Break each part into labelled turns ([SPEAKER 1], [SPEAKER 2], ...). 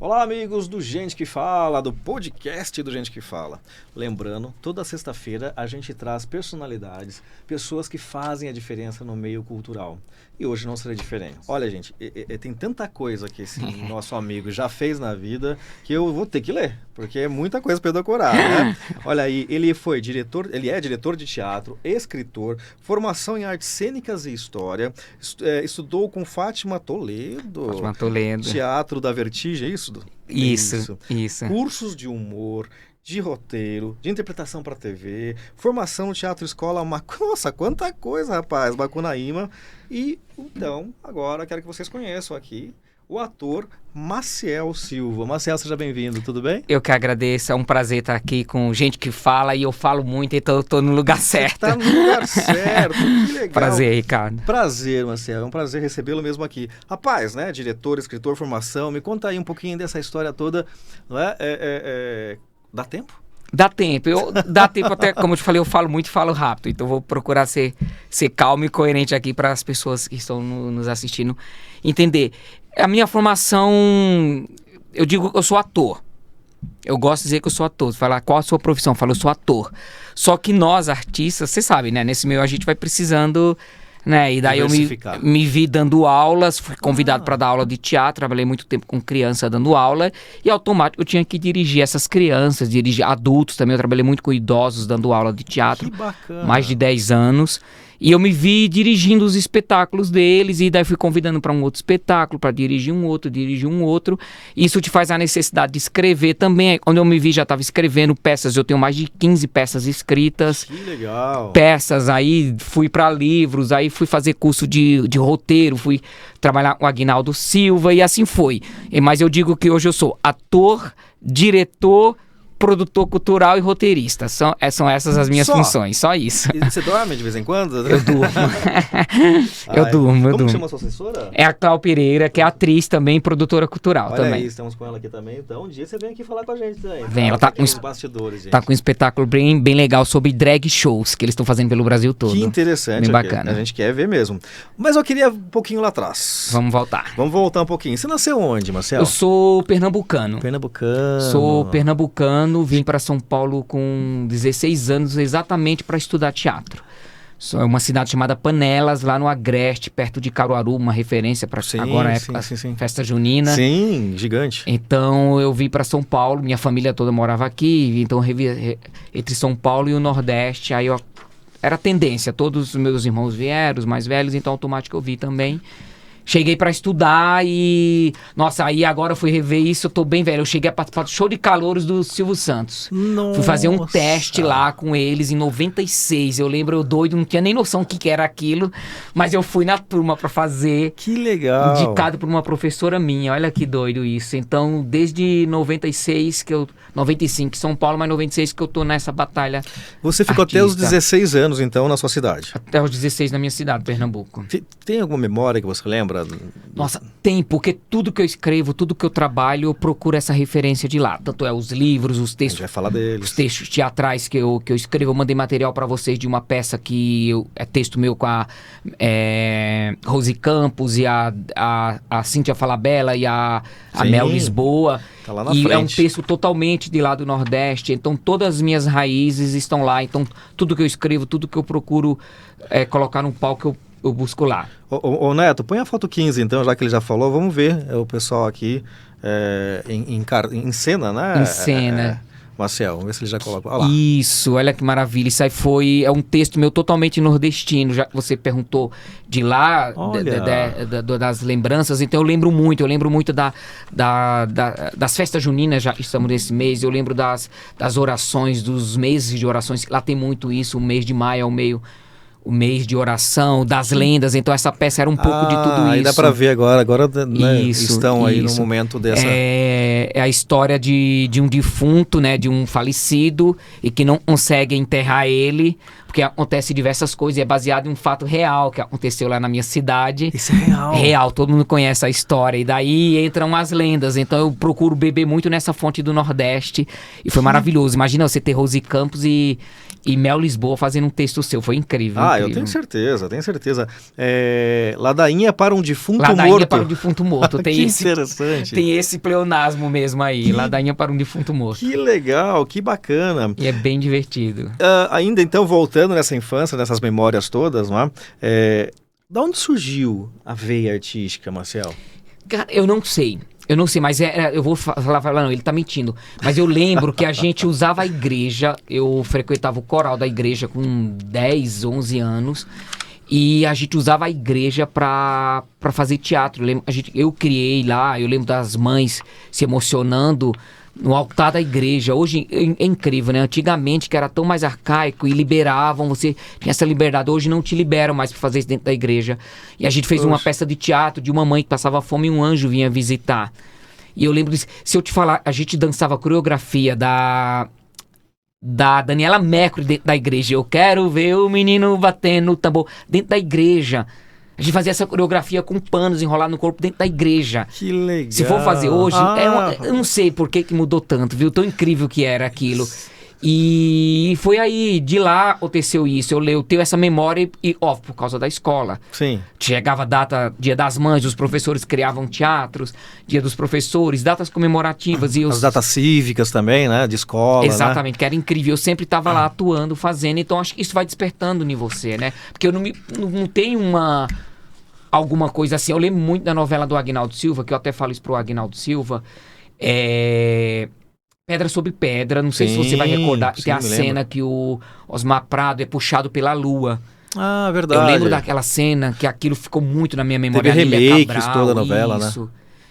[SPEAKER 1] Olá, amigos do Gente que Fala, do podcast do Gente que Fala. Lembrando, toda sexta-feira a gente traz personalidades, pessoas que fazem a diferença no meio cultural. E hoje não será diferente. Olha, gente, tem tanta coisa que esse nosso amigo já fez na vida que eu vou ter que ler, porque é muita coisa para eu decorar, né? Olha aí, ele é diretor de teatro, escritor, formação em artes cênicas e história, estudou com Fátima Toledo. Teatro da Vertigem, é isso?
[SPEAKER 2] Isso.
[SPEAKER 1] Cursos de humor, de roteiro, de interpretação para TV, formação no Teatro Escola. Nossa, quanta coisa, rapaz, Macunaíma. E então, agora quero que vocês conheçam aqui o ator Maciel Silva. Maciel, seja bem-vindo, tudo bem?
[SPEAKER 2] Eu que agradeço, é um prazer estar aqui com Gente que Fala, e eu falo muito, então eu tô no lugar certo.
[SPEAKER 1] Tá no lugar certo, que legal.
[SPEAKER 2] Prazer, Ricardo.
[SPEAKER 1] Prazer, Maciel, é um prazer recebê-lo mesmo aqui. Rapaz, né, diretor, escritor, formação, me conta aí um pouquinho dessa história toda, não é? Dá tempo?
[SPEAKER 2] Dá tempo, até, como eu te falei, eu falo muito e falo rápido, então vou procurar ser calmo e coerente aqui para as pessoas que estão nos assistindo entender. A minha formação, eu digo que eu sou ator. Eu gosto de dizer que eu sou ator. Falar qual a sua profissão? Eu falo, eu sou ator. Só que nós, artistas, você sabe, né? Nesse meio a gente vai precisando, né? E daí eu me vi dando aulas, fui convidado para dar aula de teatro, trabalhei muito tempo com criança dando aula, e automático eu tinha que dirigir essas crianças, dirigir adultos também. Eu trabalhei muito com idosos dando aula de teatro.
[SPEAKER 1] Que bacana.
[SPEAKER 2] Mais de 10 anos. E eu me vi dirigindo os espetáculos deles, e daí fui convidando para um outro espetáculo, para dirigir um outro. Isso te faz a necessidade de escrever também. Quando eu me vi, já estava escrevendo peças, eu tenho mais de 15 peças escritas.
[SPEAKER 1] Que legal.
[SPEAKER 2] Peças, aí fui para livros, aí fui fazer curso de roteiro, fui trabalhar com o Aguinaldo Silva, e assim foi. Mas eu digo que hoje eu sou ator, diretor, produtor cultural e roteirista. São essas as minhas funções, só isso.
[SPEAKER 1] E você dorme de vez em quando?
[SPEAKER 2] Eu durmo. eu durmo.
[SPEAKER 1] Como chama a sua assessora?
[SPEAKER 2] É a Cláudia Pereira, que é atriz também, produtora cultural.
[SPEAKER 1] Olha
[SPEAKER 2] também.
[SPEAKER 1] Aí, estamos com ela aqui também. Então, um dia você vem aqui falar com a gente também.
[SPEAKER 2] Vem, ela tá com
[SPEAKER 1] os bastidores, gente.
[SPEAKER 2] Tá com um espetáculo bem legal sobre drag shows, que eles estão fazendo pelo Brasil todo.
[SPEAKER 1] Que interessante.
[SPEAKER 2] Bem bacana.
[SPEAKER 1] A gente quer ver mesmo. Mas eu queria um pouquinho lá atrás.
[SPEAKER 2] Vamos voltar.
[SPEAKER 1] Vamos voltar um pouquinho. Você nasceu onde, Marcelo?
[SPEAKER 2] Eu sou pernambucano.
[SPEAKER 1] Sou
[SPEAKER 2] pernambucano, vim para São Paulo com 16 anos exatamente para estudar teatro. É uma cidade chamada Panelas, lá no Agreste, perto de Caruaru, uma referência para agora é festa junina.
[SPEAKER 1] Sim, gigante.
[SPEAKER 2] Então eu vim para São Paulo, minha família toda morava aqui, então entre São Paulo e o Nordeste, aí era tendência, todos os meus irmãos vieram, os mais velhos, então automático eu vi também. Cheguei pra estudar e... Nossa, aí agora eu fui rever isso, eu tô bem velho. Eu cheguei a participar do show de calouros do Silvio Santos.
[SPEAKER 1] Nossa.
[SPEAKER 2] Fui fazer um teste lá com eles em 96. Eu lembro, eu doido, não tinha nem noção do que era aquilo. Mas eu fui na turma pra fazer.
[SPEAKER 1] Que legal.
[SPEAKER 2] Indicado por uma professora minha. Olha que doido isso. Então, desde 96 95 em São Paulo, mas 96 que eu tô nessa batalha.
[SPEAKER 1] Você ficou até os 16 anos, então, na sua cidade?
[SPEAKER 2] Até os 16 na minha cidade, Pernambuco.
[SPEAKER 1] Tem alguma memória que você lembra?
[SPEAKER 2] Nossa, tem, porque tudo que eu escrevo, tudo que eu trabalho, eu procuro essa referência de lá. Tanto é os livros, os textos.
[SPEAKER 1] A gente vai falar deles.
[SPEAKER 2] Os textos teatrais que eu escrevo. Eu mandei material para vocês de uma peça que é texto meu com a Rose Campos e a Cíntia Falabella e a Mel Lisboa.
[SPEAKER 1] Tá lá na
[SPEAKER 2] frente. É um texto totalmente de lá do Nordeste. Então todas as minhas raízes estão lá. Então tudo que eu escrevo, tudo que eu procuro colocar no palco, eu busco lá.
[SPEAKER 1] Ô Neto, põe a foto 15 então, já que ele já falou, vamos ver o pessoal aqui em cena, né?
[SPEAKER 2] Em cena.
[SPEAKER 1] Marcel, vamos ver se ele já coloca. Olha lá.
[SPEAKER 2] Isso, olha que maravilha. Isso aí é um texto meu totalmente nordestino, já que você perguntou de lá, das lembranças. Então eu lembro muito das festas juninas, já estamos nesse mês. Eu lembro das orações, dos meses de orações. Lá tem muito isso, o mês de maio é o mês de oração, das lendas. Então essa peça era um pouco de tudo isso.
[SPEAKER 1] Aí dá pra ver agora né, estão aí no momento dessa...
[SPEAKER 2] É a história de um defunto, né, de um falecido, e que não consegue enterrar ele, porque acontece diversas coisas e é baseado em um fato real que aconteceu lá na minha cidade.
[SPEAKER 1] Isso é real.
[SPEAKER 2] Real, todo mundo conhece a história. E daí entram as lendas. Então eu procuro beber muito nessa fonte do Nordeste. E foi maravilhoso. Imagina você ter Rose Campos e Mel Lisboa fazendo um texto seu. Foi incrível.
[SPEAKER 1] Eu tenho certeza, tenho certeza. Ladainha para um defunto
[SPEAKER 2] Ladainha
[SPEAKER 1] morto.
[SPEAKER 2] para um defunto morto. Tem
[SPEAKER 1] que
[SPEAKER 2] esse,
[SPEAKER 1] interessante.
[SPEAKER 2] tem esse pleonasmo mesmo aí. Ladainha para um defunto morto.
[SPEAKER 1] Que legal, que bacana.
[SPEAKER 2] E é bem divertido.
[SPEAKER 1] Ainda então, voltando nessa infância, nessas memórias todas, não é? Da onde surgiu a veia artística, Marcel?
[SPEAKER 2] Cara, eu não sei, mas eu vou falar, não, ele tá mentindo. Mas eu lembro que a gente usava a igreja, eu frequentava o coral da igreja com 10, 11 anos. E a gente usava a igreja pra fazer teatro. Eu criei lá, eu lembro das mães se emocionando no altar da igreja. Hoje é incrível, né? Antigamente, que era tão mais arcaico e liberavam, você tinha essa liberdade. Hoje não te liberam mais pra fazer isso dentro da igreja. E a gente fez uma peça de teatro de uma mãe que passava fome e um anjo vinha visitar. E eu lembro disso. Se eu te falar, a gente dançava a coreografia da Daniela Mercury dentro da igreja. Eu quero ver o menino batendo no tambor dentro da igreja. A gente fazia essa coreografia com panos enrolados no corpo dentro da igreja.
[SPEAKER 1] Que legal.
[SPEAKER 2] Se for fazer hoje, eu não sei por que mudou tanto, viu? Tão incrível que era aquilo. E foi aí, de lá aconteceu isso. Eu tenho essa memória por causa da escola.
[SPEAKER 1] Sim.
[SPEAKER 2] Chegava a data, Dia das Mães, os professores criavam teatros, Dia dos Professores, datas comemorativas.
[SPEAKER 1] As datas cívicas também, né? De escola,
[SPEAKER 2] exatamente, que era incrível. Eu sempre estava lá atuando, fazendo. Então, acho que isso vai despertando em você, né? Porque eu não tenho alguma coisa assim. Eu lembro muito da novela do Aguinaldo Silva, que eu até falo isso pro Aguinaldo Silva. Pedra sobre Pedra, não sei se você vai recordar, que tem a cena que o Osmar Prado é puxado pela lua.
[SPEAKER 1] Ah, verdade.
[SPEAKER 2] Eu lembro daquela cena, que aquilo ficou muito na minha memória.
[SPEAKER 1] Teve remakes toda a novela, né?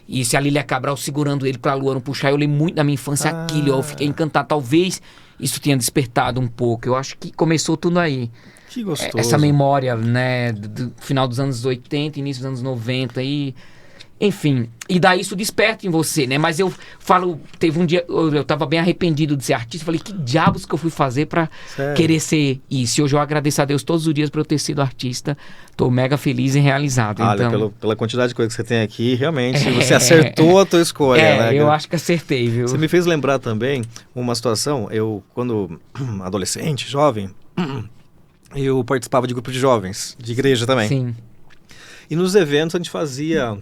[SPEAKER 2] Isso, e a Lília Cabral segurando ele pra lua não puxar. Eu lembro muito da minha infância aquilo, eu fiquei encantado. Talvez isso tenha despertado um pouco. Eu acho que começou tudo aí.
[SPEAKER 1] Que gostoso.
[SPEAKER 2] Essa memória, né, do final dos anos 80, início dos anos 90 e... Enfim, e daí isso desperta em você, né? Mas eu falo, teve um dia, eu tava bem arrependido de ser artista. Falei, que diabos que eu fui fazer pra querer ser isso? E hoje eu agradeço a Deus todos os dias por eu ter sido artista. Tô mega feliz e realizado.
[SPEAKER 1] Olha, então... pela quantidade de coisas que você tem aqui, realmente, você acertou a tua escolha, né?
[SPEAKER 2] Eu acho que acertei, viu?
[SPEAKER 1] Você me fez lembrar também uma situação, eu, quando adolescente, jovem, eu participava de grupo de jovens, de igreja também.
[SPEAKER 2] Sim.
[SPEAKER 1] E nos eventos a gente fazia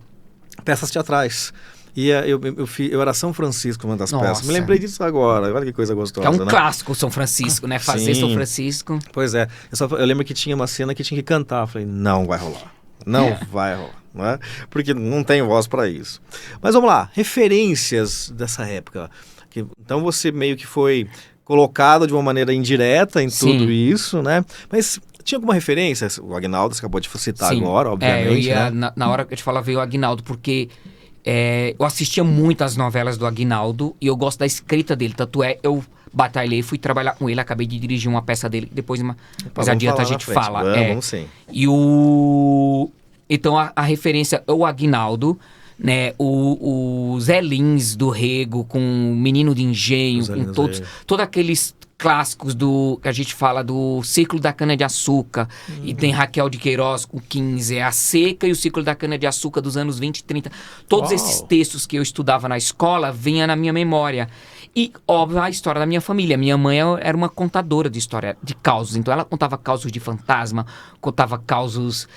[SPEAKER 1] peças teatrais. E eu era São Francisco uma das peças. Me lembrei disso agora. Olha que coisa gostosa,
[SPEAKER 2] é um clássico São Francisco, né? Fazer
[SPEAKER 1] Sim.
[SPEAKER 2] São Francisco.
[SPEAKER 1] Pois é. Eu lembro que tinha uma cena que tinha que cantar. Eu falei, não vai rolar. Não vai rolar. Não é? Porque não tenho voz para isso. Mas vamos lá. Referências dessa época. Então você meio que foi colocado de uma maneira indireta em tudo isso, né? Mas... tinha alguma referência? O Aguinaldo, você acabou de citar agora, obviamente.
[SPEAKER 2] Na hora que eu te falava, veio o Aguinaldo, porque eu assistia muitas novelas do Aguinaldo e eu gosto da escrita dele. Tanto eu batalhei, fui trabalhar com ele, acabei de dirigir uma peça dele, depois mais adiante a gente fala.
[SPEAKER 1] Vamos sim.
[SPEAKER 2] E então a referência é o Aguinaldo, né? O Zé Lins do Rego, com o Menino de Engenho, com todos aqueles clássicos que a gente fala do Ciclo da Cana-de-Açúcar. E tem Raquel de Queiroz com 15, A Seca e o Ciclo da Cana-de-Açúcar dos anos 20 e 30. Todos esses textos que eu estudava na escola vinham na minha memória. E, óbvio, a história da minha família. Minha mãe era uma contadora de história, de causos. Então, ela contava causos de fantasma, contava causos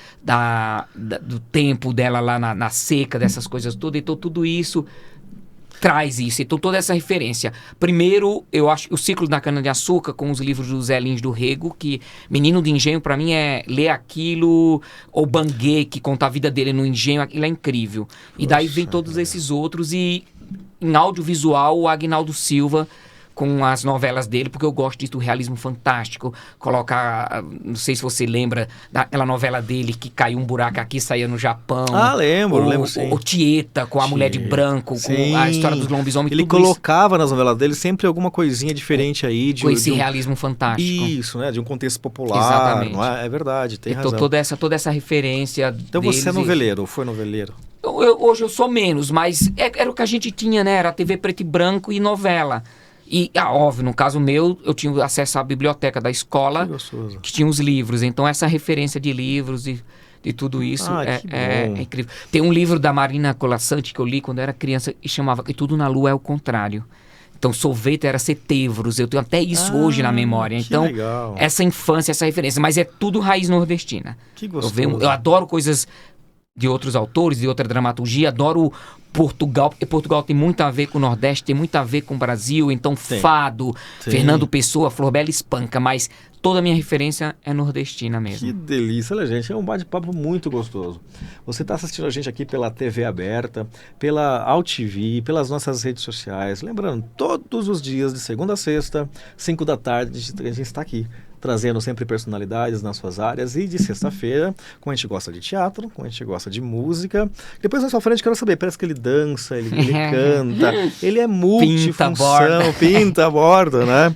[SPEAKER 2] do tempo dela lá na seca, dessas coisas todas. Então, tudo isso traz isso. Então, toda essa referência. Primeiro, eu acho o Ciclo da Cana-de-Açúcar, com os livros do Zé Lins do Rego, que Menino de Engenho, pra mim, é ler aquilo, ou Banguê, que conta a vida dele no engenho, aquilo é incrível. E daí vem todos esses outros, e em audiovisual, o Aguinaldo Silva, com as novelas dele, porque eu gosto disso, do realismo fantástico. Colocar, não sei se você lembra daquela novela dele que caiu um buraco aqui, saía no Japão.
[SPEAKER 1] Lembro sim.
[SPEAKER 2] O Tieta, com a mulher de branco, com a história dos lobisomens.
[SPEAKER 1] Ele colocava nas novelas dele sempre alguma coisinha diferente aí.
[SPEAKER 2] Com esse realismo fantástico.
[SPEAKER 1] Isso, né? De um contexto popular.
[SPEAKER 2] Exatamente.
[SPEAKER 1] Não é? É verdade, tem razão.
[SPEAKER 2] Toda essa referência.
[SPEAKER 1] Então você é noveleiro, ou foi noveleiro?
[SPEAKER 2] Hoje eu sou menos, mas era o que a gente tinha, né? Era TV preto e branco e novela. E, óbvio, no caso meu, eu tinha acesso à biblioteca da escola,
[SPEAKER 1] Que gostoso.
[SPEAKER 2] que tinha os livros. Então, essa referência de livros e de tudo isso é incrível. Tem um livro da Marina Colasanti que eu li quando eu era criança e chamava E Tudo na Lua é o Contrário. Então, sorvete era setevros. Eu tenho até isso hoje na memória. Então,
[SPEAKER 1] legal.
[SPEAKER 2] essa infância, essa referência. Mas é tudo raiz nordestina.
[SPEAKER 1] Que gostoso.
[SPEAKER 2] Eu adoro coisas de outros autores, de outra dramaturgia. Adoro Portugal, porque Portugal tem muito a ver com o Nordeste, tem muito a ver com o Brasil. Então, Fado, Fernando Pessoa, Flor Bela Espanca. Mas toda a minha referência é nordestina mesmo.
[SPEAKER 1] Que delícia, olha, gente. É um bate-papo muito gostoso. Você está assistindo a gente aqui pela TV aberta, pela AltV, pelas nossas redes sociais. Lembrando, todos os dias, de segunda a sexta, 5 da tarde, a gente está aqui, trazendo sempre personalidades nas suas áreas. E de sexta-feira, como a gente gosta de teatro, como a gente gosta de música. Depois, na sua frente, quero saber, parece que ele dança, ele canta, ele é multifunção, pinta, borda, né?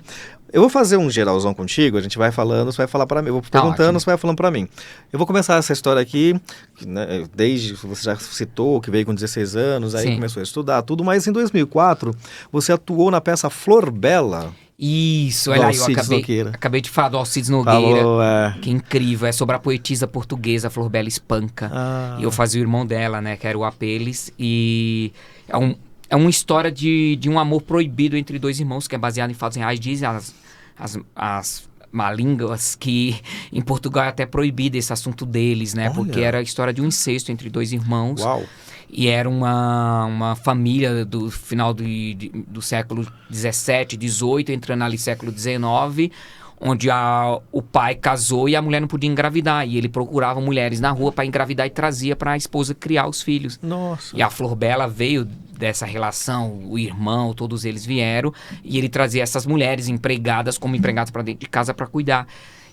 [SPEAKER 1] Eu vou fazer um geralzão contigo, a gente vai falando, você vai falar para mim. Eu vou perguntando, você vai falando para mim. Eu vou começar essa história aqui, né, desde que você já citou, que veio com 16 anos, aí começou a estudar tudo, mas em 2004 você atuou na peça Flor Bela.
[SPEAKER 2] Isso, olha aí, eu acabei de falar do Alcides Nogueira, que é incrível, é sobre a poetisa portuguesa Flor Bela Espanca. E eu fazia o irmão dela, né, que era o Apeles, e é uma história de um amor proibido entre dois irmãos, que é baseado em fatos reais. Dizem as malínguas que em Portugal é até proibido esse assunto deles, né? Olha. Porque era a história de um incesto entre dois irmãos.
[SPEAKER 1] Uau.
[SPEAKER 2] E era uma família do final do século XVII, XVIII, entrando ali século XIX, onde o pai casou e a mulher não podia engravidar. E ele procurava mulheres na rua para engravidar e trazia para a esposa criar os filhos.
[SPEAKER 1] Nossa.
[SPEAKER 2] E a Flor Bela veio dessa relação, o irmão, todos eles vieram, e ele trazia essas mulheres empregadas como empregadas para dentro de casa para cuidar.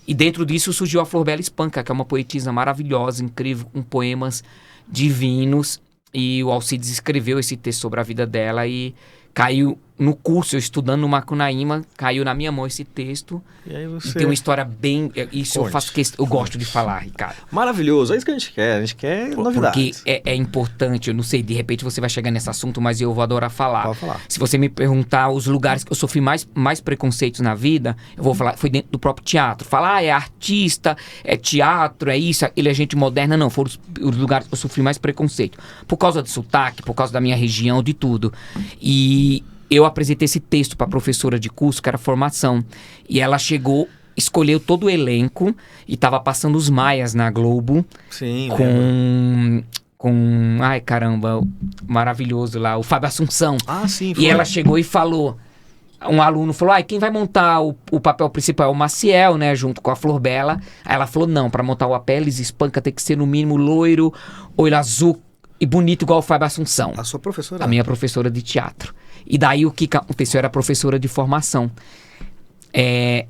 [SPEAKER 2] E dentro disso surgiu a Flor Bela Espanca, que é uma poetisa maravilhosa, incrível, com poemas divinos. E o Alcides escreveu esse texto sobre a vida dela e caiu no curso, eu estudando no Macunaíma, caiu na minha mão esse texto.
[SPEAKER 1] E aí você...
[SPEAKER 2] E tem uma história bem... Isso eu faço questão, eu gosto de falar, Ricardo.
[SPEAKER 1] Maravilhoso, é isso que a gente quer novidades.
[SPEAKER 2] Porque é importante, eu não sei, de repente você vai chegar nesse assunto, mas eu vou adorar falar.
[SPEAKER 1] Pode falar.
[SPEAKER 2] Se você me perguntar os lugares que eu sofri mais preconceitos na vida, eu vou falar, foi dentro do próprio teatro. Falar, é artista, é teatro, é isso, ele é gente moderna, não. Foram os lugares que eu sofri mais preconceito. Por causa do sotaque, por causa da minha região, de tudo. E eu apresentei esse texto para a professora de curso, que era formação. E ela chegou, escolheu todo o elenco e estava passando os Maias na Globo.
[SPEAKER 1] Sim,
[SPEAKER 2] com... Ai, caramba, maravilhoso lá, o Fábio Assunção.
[SPEAKER 1] Ah, sim. Foi.
[SPEAKER 2] E ela chegou e falou... Um aluno falou, quem vai montar o papel principal é o Maciel, né, junto com a Flor Bela. Aí ela falou, não, para montar o Apeles Espanca tem que ser no mínimo loiro, olho azul e bonito igual o Fábio Assunção.
[SPEAKER 1] A sua professora?
[SPEAKER 2] A minha professora de teatro. E daí o que aconteceu? Era professora de formação.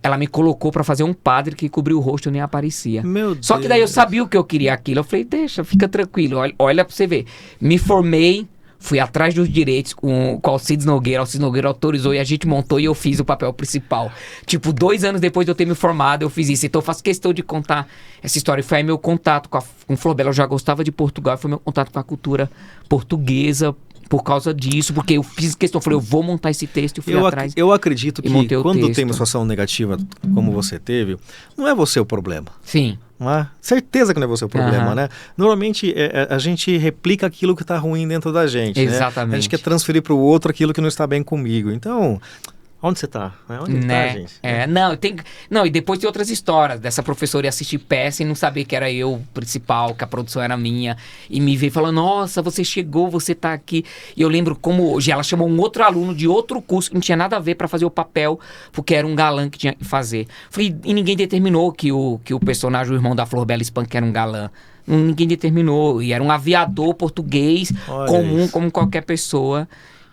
[SPEAKER 2] Ela me colocou pra fazer um padre que cobriu o rosto e nem aparecia.
[SPEAKER 1] Meu
[SPEAKER 2] Só que daí eu sabia o que eu queria aquilo. Eu falei, deixa, fica tranquilo. Olha pra você ver. Me formei, fui atrás dos direitos com o Alcides Nogueira. Alcides Nogueira autorizou e a gente montou e eu fiz o papel principal. Tipo, 2 anos depois de eu ter me formado, eu fiz isso. Então eu faço questão de contar essa história. Foi aí meu contato com Flor Bela. Eu já gostava de Portugal. Foi meu contato com a cultura portuguesa por causa disso, porque eu fiz questão, falei, eu vou montar esse texto e fui atrás.
[SPEAKER 1] Eu acredito que quando tem uma situação negativa como você teve, não é você o problema.
[SPEAKER 2] Sim.
[SPEAKER 1] Não é? Certeza que não é você o problema, né? Normalmente a gente replica aquilo que está ruim dentro da gente.
[SPEAKER 2] Exatamente.
[SPEAKER 1] Né? A gente quer transferir para o outro aquilo que não está bem comigo. Então... Onde você tá? Onde tá, gente?
[SPEAKER 2] Não, e depois tem outras histórias dessa professora ir assistir peça e não saber que era eu o principal, que a produção era minha, e me ver falando, nossa, você chegou, você tá aqui. E eu lembro como hoje, ela chamou um outro aluno de outro curso que não tinha nada a ver pra fazer o papel, porque era um galã que tinha que fazer. Falei, e ninguém determinou que o personagem, o irmão da Flor Bela Espanca, era um galã. Ninguém determinou, e era um aviador português, comum como qualquer pessoa.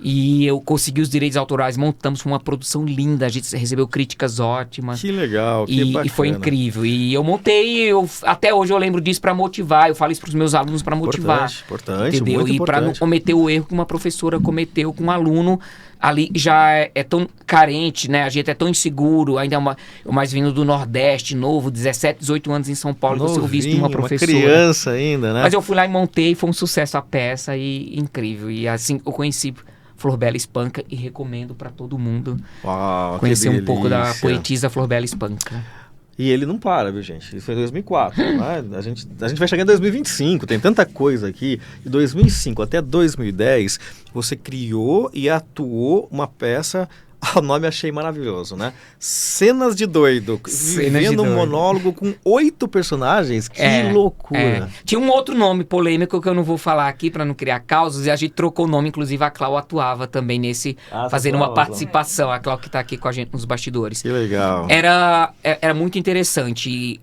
[SPEAKER 2] E eu consegui os direitos autorais, montamos uma produção linda, a gente recebeu críticas ótimas.
[SPEAKER 1] Que legal, que bacana.
[SPEAKER 2] E foi incrível. E eu montei, até hoje eu lembro disso para motivar, eu falo isso para os meus alunos para motivar.
[SPEAKER 1] Importante,
[SPEAKER 2] entendeu?
[SPEAKER 1] muito
[SPEAKER 2] e para não cometer o erro que uma professora cometeu com um aluno ali, já é tão carente, né? A gente é tão inseguro, ainda mais vindo do Nordeste, novo, 17, 18 anos em São Paulo, você ouvir isso de uma professora.
[SPEAKER 1] Uma criança ainda, né?
[SPEAKER 2] Mas eu fui lá e montei, foi um sucesso a peça e incrível. E assim eu conheci Florbela Espanca, e recomendo para todo mundo
[SPEAKER 1] conhecer
[SPEAKER 2] um pouco da poetisa Florbela Espanca.
[SPEAKER 1] E ele não para, viu, gente? Isso foi em 2004, né? A gente vai chegar em 2025, tem tanta coisa aqui. De 2005 até 2010, você criou e atuou uma peça... O nome achei maravilhoso, né? Cenas de Doido. Vivendo um monólogo com 8 personagens. Que loucura.
[SPEAKER 2] Tinha um outro nome polêmico que eu não vou falar aqui para não criar causas. E a gente trocou o nome. Inclusive a Clau atuava também nesse... fazendo uma participação. A Clau que tá aqui com a gente nos bastidores.
[SPEAKER 1] Que legal.
[SPEAKER 2] Era muito interessante.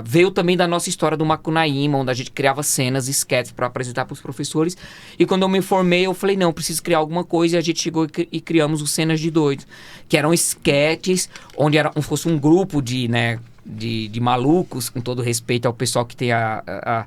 [SPEAKER 2] Veio também da nossa história do Macunaíma, onde a gente criava cenas, sketches para apresentar para os professores. E quando eu me formei, eu falei, não, preciso criar alguma coisa. E a gente chegou e criamos os Cenas de Doido, que eram sketches onde fosse um grupo de malucos, com todo respeito ao pessoal que tem a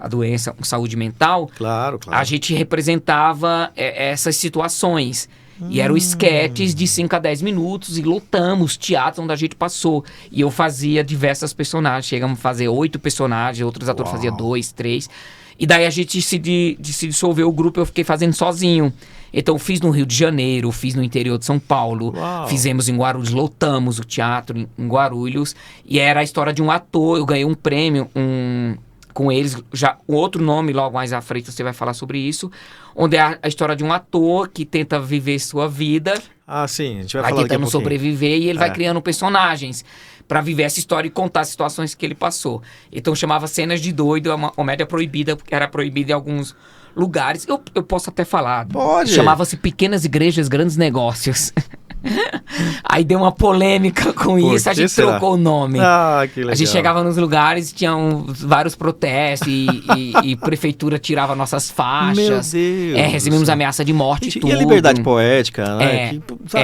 [SPEAKER 2] doença, saúde mental.
[SPEAKER 1] Claro.
[SPEAKER 2] A gente representava essas situações. E eram sketches de 5 a 10 minutos e lotamos teatro onde a gente passou. E eu fazia diversas personagens. Chegamos a fazer 8 personagens, outros atores faziam 2, 3. E daí a gente se dissolveu o grupo, eu fiquei fazendo sozinho. Então eu fiz no Rio de Janeiro, fiz no interior de São Paulo, fizemos em Guarulhos, lotamos o teatro em Guarulhos. E era a história de um ator, eu ganhei um prêmio com eles, já um outro nome logo mais à frente você vai falar sobre isso, onde é a história de um ator que tenta viver sua vida.
[SPEAKER 1] Sim, a gente vai falar
[SPEAKER 2] tentando sobreviver e ele vai criando personagens para viver essa história e contar as situações que ele passou. Então chamava Cenas de Doido, uma comédia proibida, porque era proibida em alguns lugares. Eu posso até falar.
[SPEAKER 1] Pode.
[SPEAKER 2] Chamava-se Pequenas Igrejas, Grandes Negócios. Aí deu uma polêmica com isso, a gente trocou o nome.
[SPEAKER 1] Que legal.
[SPEAKER 2] A gente chegava nos lugares, tinham vários protestos e prefeitura tirava nossas faixas.
[SPEAKER 1] Meu Deus.
[SPEAKER 2] Recebemos ameaça de morte e tudo.
[SPEAKER 1] E a liberdade poética, né?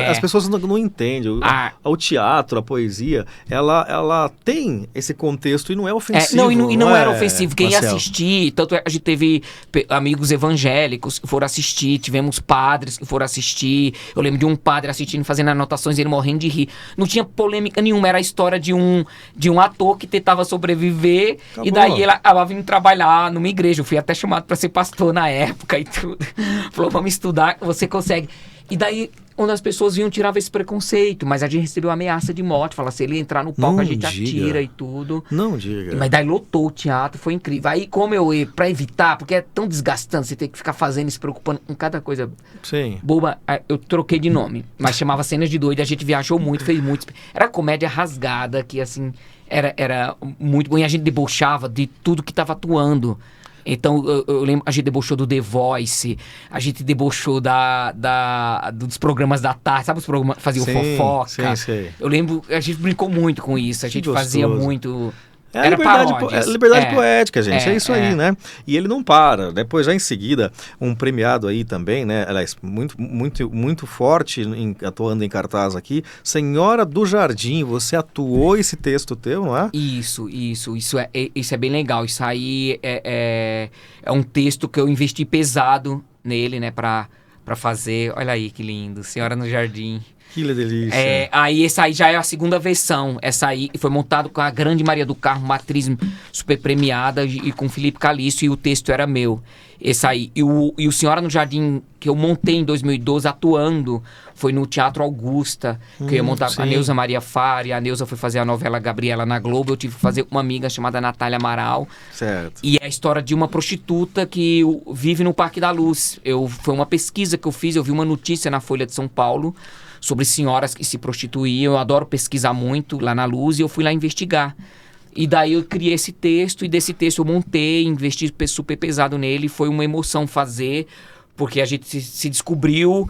[SPEAKER 1] As pessoas não entendem. O teatro, a poesia, ela tem esse contexto e não é ofensivo.
[SPEAKER 2] Não era ofensivo. Quem ia assistir, tanto a gente teve amigos evangélicos que foram assistir, tivemos padres que foram assistir. Eu lembro de um padre assistindo, fazendo anotações, ele morrendo de rir. Não tinha polêmica nenhuma, era a história de um ator que tentava sobreviver. Acabou. E daí ele acabava vindo trabalhar numa igreja. Eu fui até chamado para ser pastor na época e tudo. Falou, vamos estudar, você consegue. E daí, onde as pessoas vinham, tirava esse preconceito, mas a gente recebeu ameaça de morte, fala, se ele entrar no palco, a gente atira e tudo.
[SPEAKER 1] Não diga.
[SPEAKER 2] Mas daí lotou o teatro, foi incrível. Aí como pra evitar, porque é tão desgastante, você tem que ficar fazendo e se preocupando com cada coisa boba, eu troquei de nome, mas chamava Cenas de Doido, a gente viajou muito, fez muito. Era comédia rasgada, que assim, era muito bom, e a gente debochava de tudo que tava atuando. Então, eu lembro, a gente debochou do The Voice, a gente debochou dos programas da tarde, sabe os programas que faziam fofoca?
[SPEAKER 1] Sim.
[SPEAKER 2] Eu lembro, a gente brincou muito com isso, a gente fazia muito...
[SPEAKER 1] Era liberdade poética, gente. É isso aí, né? E ele não para. Depois, já em seguida, um premiado aí também, né? Aliás, muito forte, atuando em cartaz aqui. Senhora do Jardim, você atuou esse texto teu, não é?
[SPEAKER 2] Isso é bem legal. Isso aí é um texto que eu investi pesado nele, né? Pra fazer. Olha aí que lindo. Senhora no Jardim.
[SPEAKER 1] Que delícia.
[SPEAKER 2] Aí essa aí já é a segunda versão. Essa aí foi montado com a grande Maria do Carmo, uma atriz super premiada, e com Felipe Calixto, e o texto era meu. Esse aí. E o Senhora no Jardim, que eu montei em 2012, atuando, foi no Teatro Augusta, que eu ia montar com a Neuza Maria Fari. A Neuza foi fazer a novela Gabriela na Globo. Eu tive que fazer com uma amiga chamada Natália Amaral.
[SPEAKER 1] Certo.
[SPEAKER 2] E é a história de uma prostituta que vive no Parque da Luz. Foi uma pesquisa que eu fiz, eu vi uma notícia na Folha de São Paulo sobre senhoras que se prostituíam. Eu adoro pesquisar muito lá na Luz, e eu fui lá investigar. E daí eu criei esse texto, e desse texto eu montei, investi super pesado nele. Foi uma emoção fazer, porque a gente se descobriu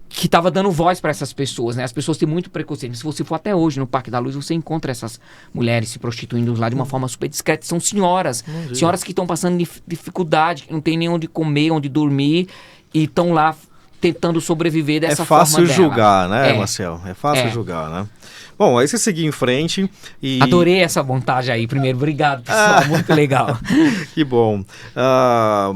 [SPEAKER 2] que estava dando voz para essas pessoas, né? As pessoas têm muito preconceito. Se você for até hoje no Parque da Luz, você encontra essas mulheres se prostituindo lá de uma forma super discreta. São senhoras que estão passando dificuldade, que não tem nem onde comer, onde dormir, e estão lá tentando sobreviver dessa
[SPEAKER 1] É
[SPEAKER 2] forma
[SPEAKER 1] fácil
[SPEAKER 2] dela.
[SPEAKER 1] julgar, né,
[SPEAKER 2] É.
[SPEAKER 1] Marcel? É fácil
[SPEAKER 2] É.
[SPEAKER 1] julgar, né? Bom, aí você seguiu em frente e...
[SPEAKER 2] Adorei essa montagem aí. Primeiro, obrigado, pessoal. Muito legal.
[SPEAKER 1] Que bom.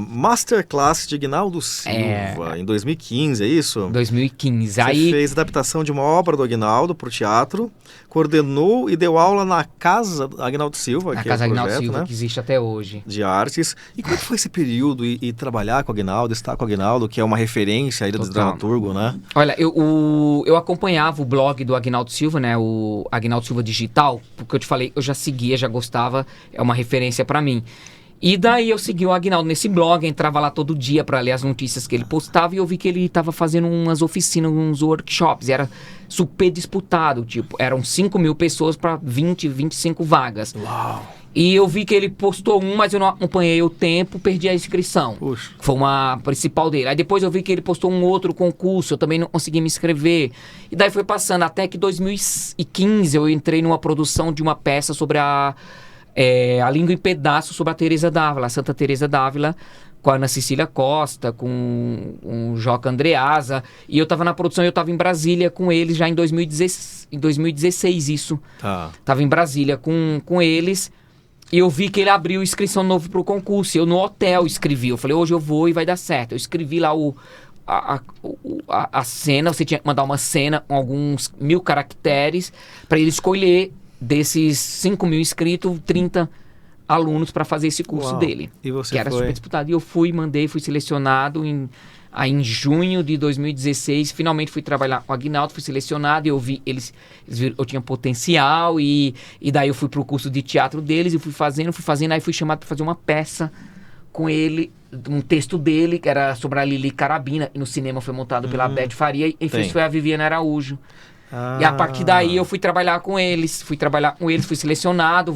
[SPEAKER 1] Masterclass de Aguinaldo Silva, em 2015, é isso?
[SPEAKER 2] 2015.
[SPEAKER 1] Você
[SPEAKER 2] Aí,
[SPEAKER 1] fez adaptação de uma obra do Aguinaldo para o teatro, coordenou e deu aula na Casa Aguinaldo Silva,
[SPEAKER 2] a
[SPEAKER 1] que
[SPEAKER 2] Casa
[SPEAKER 1] é o
[SPEAKER 2] Aguinaldo
[SPEAKER 1] projeto,
[SPEAKER 2] Silva,
[SPEAKER 1] né,
[SPEAKER 2] que existe até hoje.
[SPEAKER 1] de artes. E como é que foi esse período e trabalhar com o Aguinaldo, estar com o Aguinaldo, que é uma referência aí do
[SPEAKER 2] Total.
[SPEAKER 1] dramaturgo, né?
[SPEAKER 2] Olha, eu acompanhava o blog do Aguinaldo Silva, né? O Aguinaldo Silva Digital, porque eu te falei, eu já seguia, já gostava, é uma referência pra mim. E daí eu segui o Aguinaldo nesse blog, entrava lá todo dia pra ler as notícias que ele postava e eu vi que ele tava fazendo umas oficinas, uns workshops, e era super disputado, tipo, eram 5.000 pessoas pra 20, 25 vagas.
[SPEAKER 1] Uau!
[SPEAKER 2] E eu vi que ele postou um, mas eu não acompanhei o tempo, perdi a inscrição.
[SPEAKER 1] Puxa.
[SPEAKER 2] Foi uma principal dele. Aí depois eu vi que ele postou um outro concurso, eu também não consegui me inscrever. E daí foi passando, até que em 2015 eu entrei numa produção de uma peça sobre a Língua em Pedaços, sobre a Teresa d'Ávila, a Santa Teresa d'Ávila, com a Ana Cecília Costa, com o Joca Andreasa. E eu tava na produção, eu tava em Brasília com eles já em 2016 isso.
[SPEAKER 1] Tá.
[SPEAKER 2] Tava em Brasília com eles. E eu vi que ele abriu inscrição novo pro concurso. Eu no hotel escrevi. Eu falei, hoje eu vou e vai dar certo. Eu escrevi lá a cena. Você tinha que mandar uma cena com alguns 1.000 caracteres para ele escolher desses 5.000 inscritos, 30 alunos para fazer esse curso
[SPEAKER 1] Uau.
[SPEAKER 2] dele.
[SPEAKER 1] E você
[SPEAKER 2] que era
[SPEAKER 1] foi?
[SPEAKER 2] super disputado. E eu fui, fui selecionado aí em junho de 2016, finalmente fui trabalhar com o Aguinaldo, fui selecionado, e eu vi, eles viram, eu tinha potencial, e daí eu fui pro curso de teatro deles, e fui fazendo, aí fui chamado para fazer uma peça com ele, um texto dele, que era sobre a Lili Carabina, e no cinema foi montado pela Beth Faria, e fez foi a Viviane Araújo. E a partir daí eu fui trabalhar com eles, fui fui selecionado,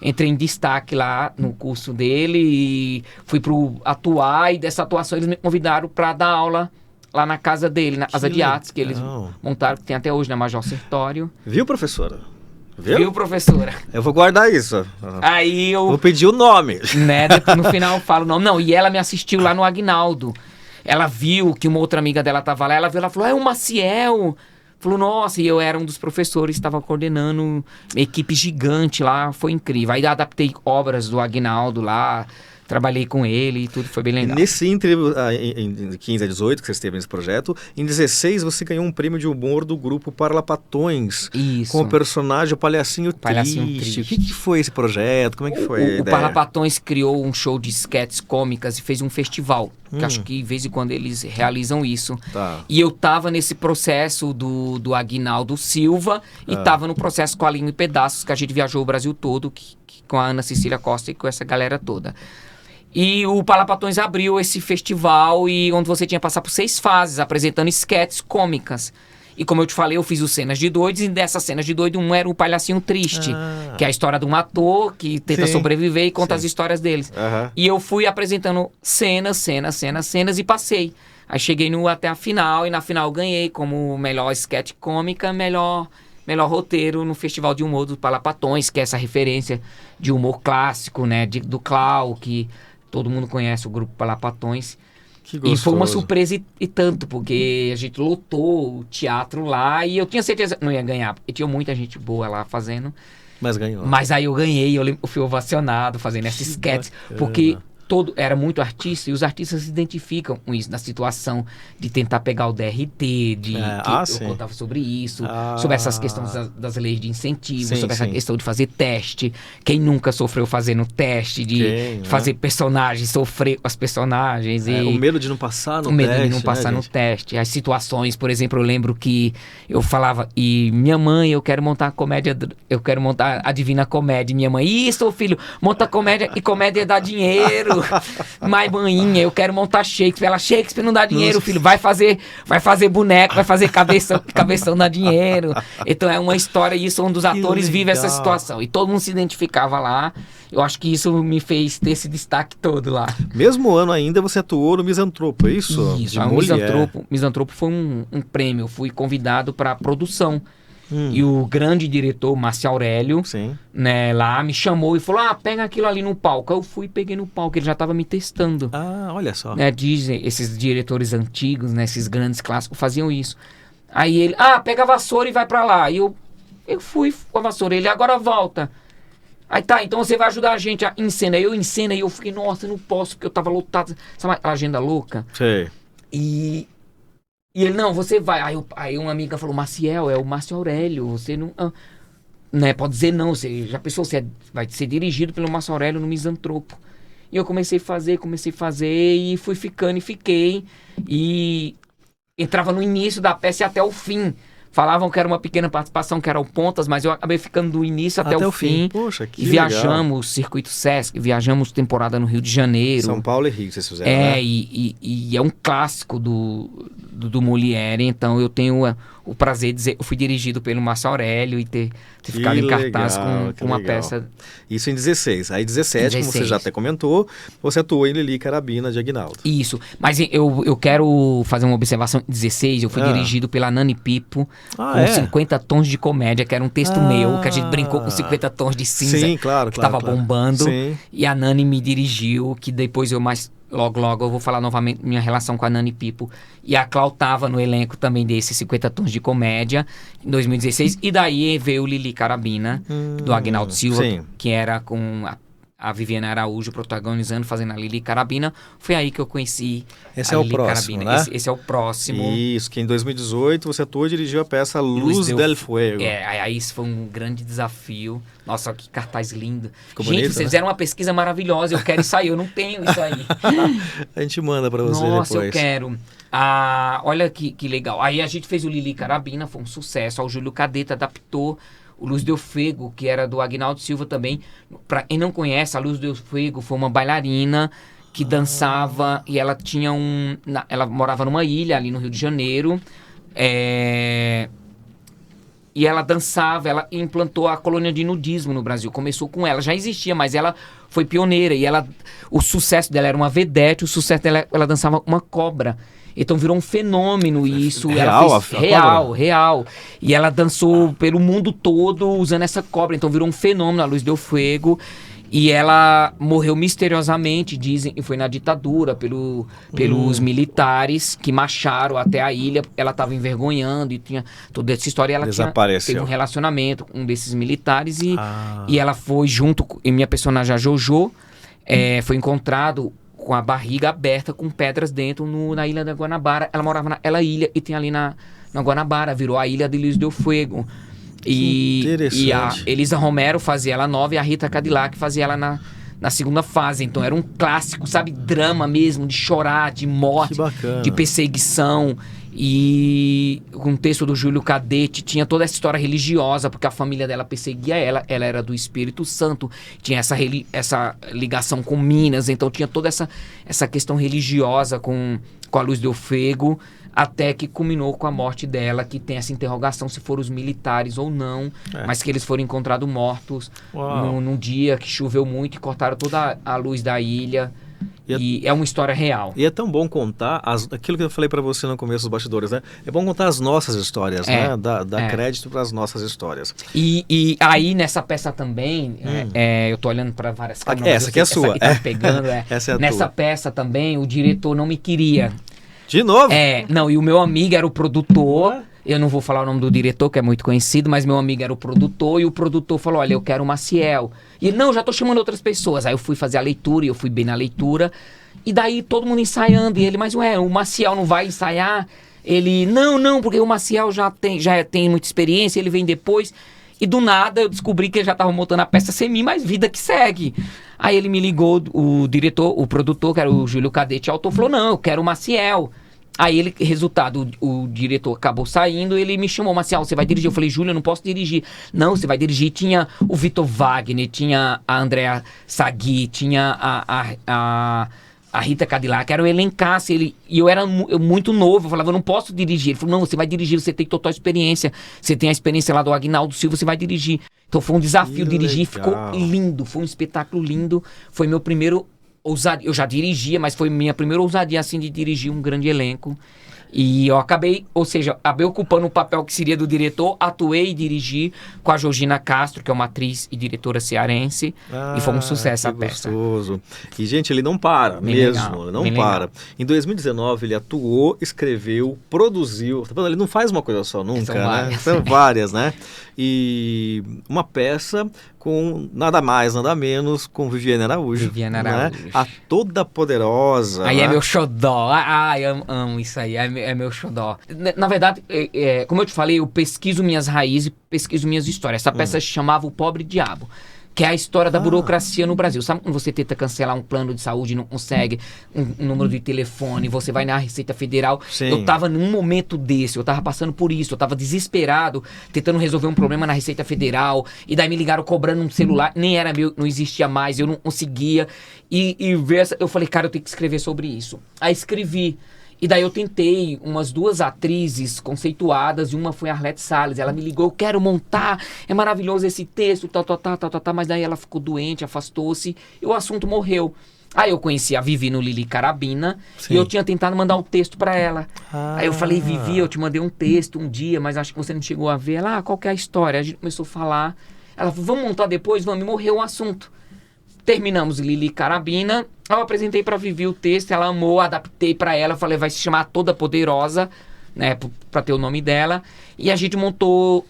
[SPEAKER 2] entrei em destaque lá no curso dele e fui pro atuar, e dessa atuação eles me convidaram para dar aula lá na casa dele, na Casa de Artes, que eles montaram, que tem até hoje na Major Sertório.
[SPEAKER 1] Viu, professora? Viu?
[SPEAKER 2] Viu, professora?
[SPEAKER 1] Eu vou guardar isso.
[SPEAKER 2] Aí eu...
[SPEAKER 1] Vou pedir o nome.
[SPEAKER 2] Né, depois, no final eu falo o nome. Não, e ela me assistiu lá no Aguinaldo. Ela viu que uma outra amiga dela tava lá, ela viu, ela falou, é o Maciel... Falou, nossa, e eu era um dos professores, estava coordenando uma equipe gigante lá, foi incrível. Aí adaptei obras do Aguinaldo lá, trabalhei com ele e tudo, foi bem legal.
[SPEAKER 1] Nesse em 15 a 18 que você esteve nesse projeto, em 16 você ganhou um prêmio de humor do grupo Parlapatões.
[SPEAKER 2] Isso.
[SPEAKER 1] Com o personagem o Palhacinho
[SPEAKER 2] Palhacinho
[SPEAKER 1] Triste.
[SPEAKER 2] Triste.
[SPEAKER 1] O que foi esse projeto? Como é que foi a
[SPEAKER 2] O
[SPEAKER 1] ideia?
[SPEAKER 2] Parlapatões criou um show de sketches cômicas e fez um festival, que acho que de vez em quando eles realizam isso.
[SPEAKER 1] Tá.
[SPEAKER 2] E eu tava nesse processo do Aguinaldo Silva e tava no processo com a Língua em Pedaços, que a gente viajou o Brasil todo, com a Ana Cecília Costa e com essa galera toda. E o Parlapatões abriu esse festival, e onde você tinha que passar por 6 fases, apresentando sketches cômicas. E como eu te falei, eu fiz os Cenas de Doidos, e dessas Cenas de Doido, um era o Palhacinho Triste, que é a história de um ator que tenta sobreviver e conta as histórias deles. E eu fui apresentando cenas, e passei. Aí cheguei até a final, e na final ganhei como melhor sketch cômica, melhor roteiro no Festival de Humor do Parlapatões, que é essa referência de humor clássico, né, do Clau, que todo mundo conhece o grupo Parlapatões.
[SPEAKER 1] Que gostoso.
[SPEAKER 2] E foi uma surpresa e tanto, porque a gente lotou o teatro lá, e eu tinha certeza que não ia ganhar, porque tinha muita gente boa lá fazendo.
[SPEAKER 1] Mas ganhou.
[SPEAKER 2] Mas aí eu ganhei, eu fui ovacionado fazendo essa sketch, porque era muito artista, e os artistas se identificam com isso, na situação de tentar pegar o DRT, eu contava sobre isso, sobre essas questões das leis de incentivo, sobre essa questão de fazer teste. Quem nunca sofreu fazendo teste, de fazer personagens, sofrer com as personagens.
[SPEAKER 1] O medo de não passar no teste.
[SPEAKER 2] O medo de não passar no teste. As situações, por exemplo, eu lembro que eu falava, e minha mãe, eu quero montar a Divina Comédia. Minha mãe, isso, filho, monta comédia, e comédia dá dinheiro. Mas maninha, eu quero montar Shakespeare. Ela, Shakespeare não dá dinheiro, filho. Vai fazer boneco, vai fazer cabeção dá dinheiro. Então é uma história, e isso, onde os atores vivem essa situação. E todo mundo se identificava lá. Eu acho que isso me fez ter esse destaque todo lá.
[SPEAKER 1] Mesmo ano ainda você atuou no Misantropo, é isso?
[SPEAKER 2] Isso, o Misantropo foi um prêmio. Eu fui convidado para produção. E o grande diretor, Márcio Aurélio,
[SPEAKER 1] Sim.
[SPEAKER 2] né, lá me chamou e falou, pega aquilo ali no palco. Eu fui e peguei no palco, ele já estava me testando.
[SPEAKER 1] Ah, olha só.
[SPEAKER 2] Né, dizem, esses diretores antigos, né, esses grandes clássicos faziam isso. Aí ele, pega a vassoura e vai pra lá. E eu fui com a vassoura, ele, agora volta. Aí tá, então você vai ajudar a gente a encenar. Eu encenei e eu fiquei, nossa, eu não posso, porque eu tava lotado. Sabe aquela agenda louca?
[SPEAKER 1] Sei.
[SPEAKER 2] E ele, não, você vai. Aí uma amiga falou, Maciel, é o Márcio Aurélio, você não... né, pode dizer não, você já pensou, você vai ser dirigido pelo Márcio Aurélio no Misantropo. E eu comecei a fazer e fui ficando e fiquei. E entrava no início da peça e até o fim. Falavam que era uma pequena participação, que era o Pontas, mas eu acabei ficando do início até o fim.
[SPEAKER 1] Poxa, que
[SPEAKER 2] e viajamos circuito Sesc, viajamos temporada no Rio de Janeiro.
[SPEAKER 1] São Paulo e Rio, vocês fizeram, né?
[SPEAKER 2] E é um clássico do Molière, então eu tenho o prazer de dizer, eu fui dirigido pelo Márcio Aurélio e ter ficado em cartaz com uma peça.
[SPEAKER 1] Isso em 16. Aí 17, como você já até comentou, você atuou em Lili Carabina de Aguinaldo.
[SPEAKER 2] Isso, mas eu quero fazer uma observação. Em 16, eu fui dirigido pela Nani Pipo, com 50 tons de comédia, que era um texto meu, que a gente brincou com 50 tons de cinza.
[SPEAKER 1] Sim, claro,
[SPEAKER 2] que tava bombando.
[SPEAKER 1] Sim.
[SPEAKER 2] E a Nani me dirigiu, que depois logo eu vou falar novamente minha relação com a Nani Pipo. E a Clau tava no elenco também desses 50 tons de comédia, em 2016. E daí veio Lili Carabina, do Aguinaldo Silva, que era com a Viviane Araújo protagonizando, fazendo a Lili Carabina. Foi aí que eu conheci
[SPEAKER 1] a Lili Carabina. Né?
[SPEAKER 2] Esse é o próximo.
[SPEAKER 1] Isso, que em 2018 você atuou e dirigiu a peça Luz del Fuego.
[SPEAKER 2] Aí isso foi um grande desafio. Nossa, que cartaz lindo.
[SPEAKER 1] Ficou
[SPEAKER 2] gente,
[SPEAKER 1] bonito,
[SPEAKER 2] vocês fizeram uma pesquisa maravilhosa. Eu quero isso aí, eu não tenho isso aí.
[SPEAKER 1] A gente manda pra você depois.
[SPEAKER 2] Nossa, eu quero. Olha que legal. Aí a gente fez o Lili Carabina, foi um sucesso. O Júlio Cadete adaptou o Luz del Fuego, que era do Aguinaldo Silva também. Pra quem não conhece, a Luz del Fuego foi uma bailarina que dançava e ela tinha ela morava numa ilha ali no Rio de Janeiro. E ela dançava, ela implantou a colônia de nudismo no Brasil. Começou com ela, já existia, mas ela foi pioneira. E o sucesso dela era uma vedete, o sucesso dela, ela dançava uma cobra. Então virou um fenômeno e isso... Real. E ela dançou pelo mundo todo usando essa cobra. Então virou um fenômeno, a Luz del Fuego. E ela morreu misteriosamente, dizem, e foi na ditadura, pelos militares que marcharam até a ilha. Ela estava envergonhando e tinha toda essa história. Ela teve um relacionamento com um desses militares e ela foi junto, e minha personagem, a Jojo, foi encontrado com a barriga aberta, com pedras dentro, na ilha da Guanabara. Ela morava naquela ilha e tem ali na Guanabara, virou a ilha de Luz del Fuego. E a Elisa Romero fazia ela nova e a Rita Cadillac fazia ela na segunda fase. Então era um clássico, sabe, drama mesmo, de chorar, de morte, de perseguição. E com o texto do Júlio Cadete tinha toda essa história religiosa, porque a família dela perseguia ela era do Espírito Santo, tinha essa ligação com Minas, então tinha toda essa questão religiosa com a Luz del Fuego, até que culminou com a morte dela, que tem essa interrogação se foram os militares ou não, mas que eles foram encontrados mortos num dia que choveu muito e cortaram toda a luz da ilha. E é uma história real.
[SPEAKER 1] E é tão bom contar aquilo que eu falei para você no começo dos bastidores, né? É bom contar as nossas histórias, né? Dar crédito para as nossas histórias.
[SPEAKER 2] E aí nessa peça também, eu tô olhando para várias câmeras.
[SPEAKER 1] Essa aqui é a sua.
[SPEAKER 2] Essa aqui tá pegando,
[SPEAKER 1] Essa é a
[SPEAKER 2] nessa
[SPEAKER 1] tua.
[SPEAKER 2] Peça também, o diretor não me queria.
[SPEAKER 1] De novo?
[SPEAKER 2] Não, e o meu amigo era o produtor. Eu não vou falar o nome do diretor, que é muito conhecido, mas meu amigo era o produtor, e o produtor falou, olha, eu quero o Maciel. E ele, não, já tô chamando outras pessoas. Aí eu fui fazer a leitura, e eu fui bem na leitura, e daí todo mundo ensaiando, e ele, mas o Maciel não vai ensaiar? Ele, não, porque o Maciel já tem muita experiência, ele vem depois. E do nada eu descobri que ele já estava montando a peça sem mim, mas vida que segue. Aí ele me ligou, o diretor, o produtor, que era o Júlio Cadete, autor, falou, não, eu quero o Maciel. Aí resultado, o diretor acabou saindo, ele me chamou, Maciel, você vai dirigir? Eu falei, Júlio, eu não posso dirigir. Não, você vai dirigir. Tinha o Vitor Wagner, tinha a Andrea Sagui, tinha a Rita Cadillac, era o elencaço, e eu era muito novo, eu falava, eu não posso dirigir. Ele falou, não, você vai dirigir, você tem total experiência, você tem a experiência lá do Aguinaldo Silva, você vai dirigir. Então foi um desafio dirigir, ficou lindo, foi um espetáculo lindo, foi meu primeiro ousadia. Eu já dirigia, mas foi minha primeira ousadia assim de dirigir um grande elenco. E eu acabei ocupando o papel que seria do diretor, atuei e dirigi com a Georgina Castro, que é uma atriz e diretora cearense, e foi um sucesso a peça.
[SPEAKER 1] Gostoso. E, gente, ele não para,
[SPEAKER 2] Bem
[SPEAKER 1] mesmo,
[SPEAKER 2] legal,
[SPEAKER 1] ele não
[SPEAKER 2] bem
[SPEAKER 1] para.
[SPEAKER 2] legal.
[SPEAKER 1] Em 2019, ele atuou, escreveu, produziu, tá vendo? Ele não faz uma coisa só, nunca,
[SPEAKER 2] São
[SPEAKER 1] né?
[SPEAKER 2] várias.
[SPEAKER 1] São várias, né? E uma peça com nada mais, nada menos, com Viviane Araújo.
[SPEAKER 2] Viviane
[SPEAKER 1] né?
[SPEAKER 2] Araújo.
[SPEAKER 1] A Toda Poderosa.
[SPEAKER 2] Aí
[SPEAKER 1] né?
[SPEAKER 2] é meu xodó. Eu amo isso aí. É meu xodó. Na verdade, como eu te falei, eu pesquiso minhas raízes, pesquiso minhas histórias. Essa peça se chamava O Pobre Diabo, que é a história da burocracia no Brasil. Sabe quando você tenta cancelar um plano de saúde e não consegue um número de telefone, você vai na Receita Federal.
[SPEAKER 1] Sim.
[SPEAKER 2] Eu tava num momento desse, eu tava passando por isso, eu tava desesperado, tentando resolver um problema na Receita Federal, e daí me ligaram cobrando um celular, nem era meu, não existia mais, eu não conseguia. Eu falei, cara, eu tenho que escrever sobre isso. Aí escrevi. E daí eu tentei umas 2 atrizes conceituadas, e uma foi a Arlete Salles. Ela me ligou, eu quero montar, é maravilhoso esse texto, mas daí ela ficou doente, afastou-se, e o assunto morreu. Aí eu conheci a Vivi no Lili Carabina,
[SPEAKER 1] Sim.
[SPEAKER 2] e eu tinha tentado mandar um texto pra ela. Aí eu falei, Vivi, eu te mandei um texto um dia, mas acho que você não chegou a ver. Ela, qual que é a história? A gente começou a falar. Ela falou, vamos montar depois? Vamos, e morreu o assunto. Terminamos Lili Carabina, eu apresentei pra Vivi o texto, ela amou, adaptei pra ela, falei, vai se chamar Toda Poderosa, né, pra ter o nome dela, e a gente montou,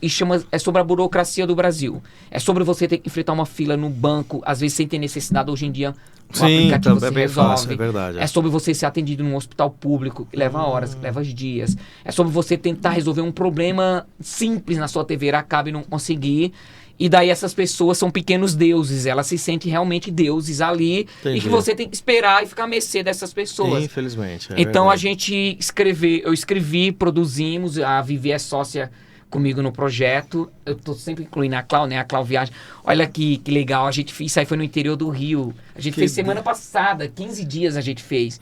[SPEAKER 2] é sobre a burocracia do Brasil, é sobre você ter que enfrentar uma fila no banco, às vezes sem ter necessidade, hoje em dia, o aplicativo você
[SPEAKER 1] é bem
[SPEAKER 2] resolve.
[SPEAKER 1] fácil, é verdade.
[SPEAKER 2] É sobre você ser atendido num hospital público, que leva horas, que leva dias, é sobre você tentar resolver um problema simples na sua TV a cabo e não conseguir. E daí essas pessoas são pequenos deuses, elas se sentem realmente deuses ali.
[SPEAKER 1] Entendi.
[SPEAKER 2] E que você tem que esperar e ficar à mercê dessas pessoas.
[SPEAKER 1] Infelizmente.
[SPEAKER 2] Então
[SPEAKER 1] verdade.
[SPEAKER 2] eu escrevi, produzimos, a Vivi é sócia comigo no projeto. Eu tô sempre incluindo a Clau, né? A Clau Viagem. Olha que legal, a gente fez, isso aí foi no interior do Rio. A gente fez semana passada, 15 dias a gente fez.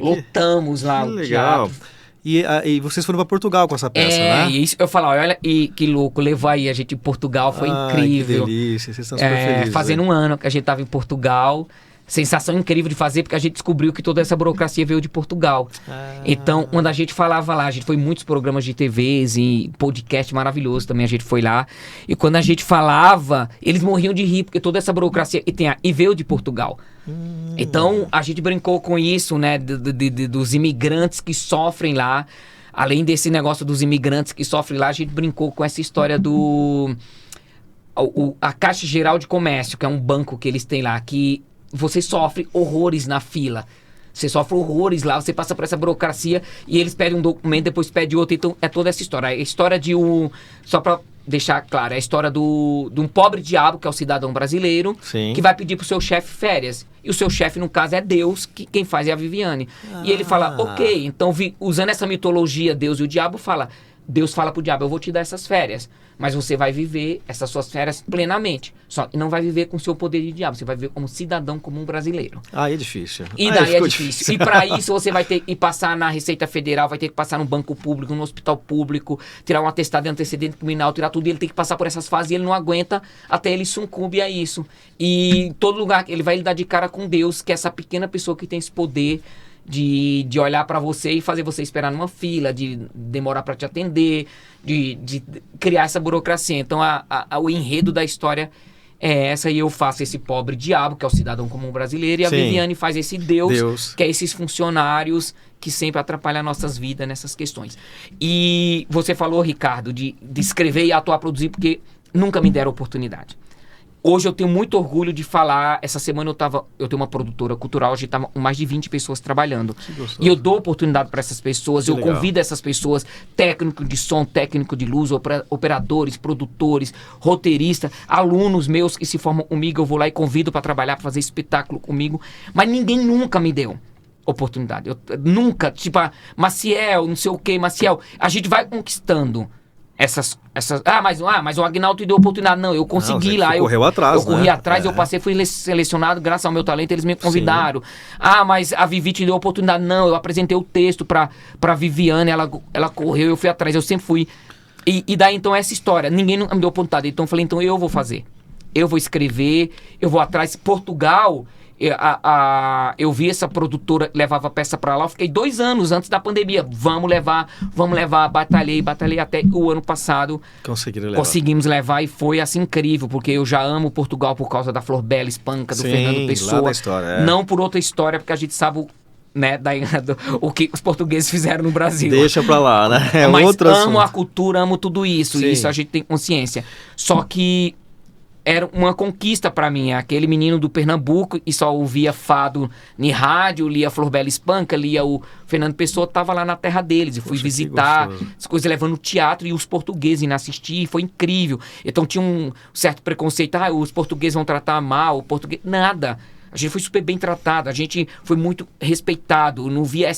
[SPEAKER 2] Lotamos lá
[SPEAKER 1] que
[SPEAKER 2] o
[SPEAKER 1] legal.
[SPEAKER 2] teatro.
[SPEAKER 1] E vocês foram para Portugal com essa peça, né?
[SPEAKER 2] E isso, eu falo, olha, e que louco, levar aí a gente em Portugal, foi incrível.
[SPEAKER 1] Que delícia, vocês estão super felizes.
[SPEAKER 2] Fazendo um ano que a gente estava em Portugal, sensação incrível de fazer, porque a gente descobriu que toda essa burocracia veio de Portugal. Então, quando a gente falava lá, a gente foi em muitos programas de TVs e podcast maravilhoso também, a gente foi lá, e quando a gente falava, eles morriam de rir, porque toda essa burocracia e veio de Portugal. Então, a gente brincou com isso, né, dos imigrantes que sofrem lá. Além desse negócio dos imigrantes que sofrem lá, a gente brincou com essa história a Caixa Geral de Comércio, que é um banco que eles têm lá, que você sofre horrores na fila. Você sofre horrores lá, você passa por essa burocracia e eles pedem um documento, depois pedem outro. Então, é toda essa história. A história só pra deixar claro, é a história de um pobre diabo, que é o cidadão brasileiro,
[SPEAKER 1] Sim.
[SPEAKER 2] que vai pedir pro seu chefe férias. E o seu chefe, no caso, é Deus, que quem faz é a Viviane. E ele fala, ok, então usando essa mitologia, Deus e o diabo, Deus fala pro diabo, eu vou te dar essas férias, mas você vai viver essas suas férias plenamente. Só que não vai viver com o seu poder de diabo, você vai viver como cidadão comum brasileiro.
[SPEAKER 1] É difícil.
[SPEAKER 2] E daí é difícil. E para isso você vai ter que passar na Receita Federal, vai ter que passar no banco público, no hospital público, tirar um atestado de antecedente criminal, tirar tudo, e ele tem que passar por essas fases e ele não aguenta até ele sucumbe a isso. E em todo lugar ele vai lidar de cara com Deus, que é essa pequena pessoa que tem esse poder de olhar pra você e fazer você esperar numa fila, de demorar pra te atender, de criar essa burocracia. Então o enredo da história é essa, e eu faço esse pobre diabo, que é o cidadão comum brasileiro, e a Viviane faz esse Deus, que é esses funcionários que sempre atrapalham nossas vidas nessas questões. E você falou, Ricardo, de escrever e atuar, produzir, porque nunca me deram oportunidade. Hoje eu tenho muito orgulho de falar. Essa semana eu tenho uma produtora cultural, a gente estava com mais de 20 pessoas trabalhando. E eu dou oportunidade para essas pessoas, eu convido essas pessoas, técnico de som, técnico de luz, operadores, produtores, roteiristas, alunos meus que se formam comigo, eu vou lá e convido para trabalhar, para fazer espetáculo comigo. Mas ninguém nunca me deu oportunidade. Nunca, tipo, Maciel, não sei o que, Maciel. A gente vai conquistando mas o Agnaldo deu oportunidade. Não, eu consegui lá. Eu
[SPEAKER 1] correu atrás,
[SPEAKER 2] eu corri atrás, eu passei, fui selecionado, graças ao meu talento, eles me convidaram. Mas a Vivi te deu oportunidade. Não, eu apresentei o texto pra Viviane, ela correu, eu fui atrás, eu sempre fui. E daí, então, essa história, ninguém me deu oportunidade. Então, eu falei, então eu vou fazer. Eu vou escrever, eu vou atrás. Portugal, Eu vi essa produtora, levava a peça pra lá, eu fiquei 2 anos antes da pandemia. Vamos levar, batalhei até o ano passado. Conseguimos levar e foi assim incrível, porque eu já amo Portugal por causa da Flor Bela Espanca, do Fernando Pessoa.
[SPEAKER 1] Lá da história,
[SPEAKER 2] Não por outra história, porque a gente sabe o que os portugueses fizeram no Brasil.
[SPEAKER 1] Deixa pra lá, né?
[SPEAKER 2] Mas amo a cultura, amo tudo isso. Sim. Isso a gente tem consciência. Só que era uma conquista pra mim. Aquele menino do Pernambuco e só ouvia fado em rádio, lia Flor Bela Espanca, lia o Fernando Pessoa, tava lá na terra deles. E fui visitar as coisas, levando teatro e os portugueses indo assistir. Foi incrível. Então tinha um certo preconceito. Os portugueses vão tratar mal, o português... Nada. A gente foi super bem tratado, a gente foi muito respeitado, não via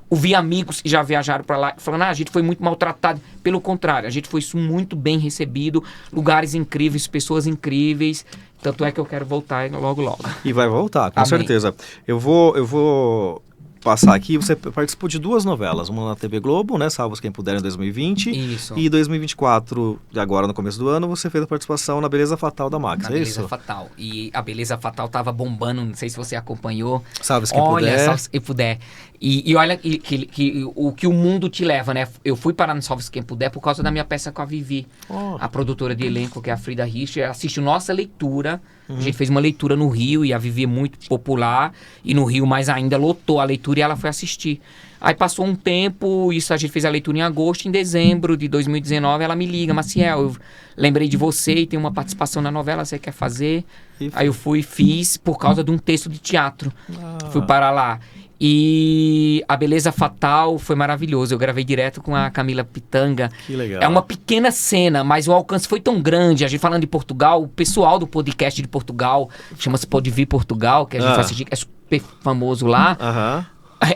[SPEAKER 2] ouvi amigos que já viajaram para lá falando, a gente foi muito maltratado. Pelo contrário, a gente foi muito bem recebido, lugares incríveis, pessoas incríveis. Tanto é que eu quero voltar logo, logo.
[SPEAKER 1] E vai voltar, com
[SPEAKER 2] Amém.
[SPEAKER 1] certeza. Eu vou passar aqui, você participou de 2 novelas, uma na TV Globo, né, Salvos Quem Puder, em 2020.
[SPEAKER 2] Isso.
[SPEAKER 1] E em 2024, agora no começo do ano, você fez a participação na Beleza Fatal da Max, é isso?
[SPEAKER 2] Beleza Fatal. E a Beleza Fatal tava bombando, não sei se você acompanhou.
[SPEAKER 1] Salve Quem Puder.
[SPEAKER 2] Salve Quem Puder. E olha o que o mundo te leva, né? Eu fui parar no Salve Quem Puder por causa da minha peça com a Vivi, a produtora de elenco, que é a Frida Richter. Assistiu nossa leitura. A gente fez uma leitura no Rio e a Vivi é muito popular. E no Rio mais ainda lotou a leitura e ela foi assistir. Aí passou um tempo, isso a gente fez a leitura em agosto. Em dezembro de 2019 ela me liga, Maciel, eu lembrei de você e tem uma participação na novela, você quer fazer? Aí eu fiz por causa de um texto de teatro. Fui parar lá. E a Beleza Fatal foi maravilhoso. Eu gravei direto com a Camila Pitanga.
[SPEAKER 1] Que legal.
[SPEAKER 2] É uma pequena cena, mas o alcance foi tão grande. A gente falando de Portugal, o pessoal do podcast de Portugal, chama-se Pode Vir Portugal, que a gente vai assistir, é super famoso lá.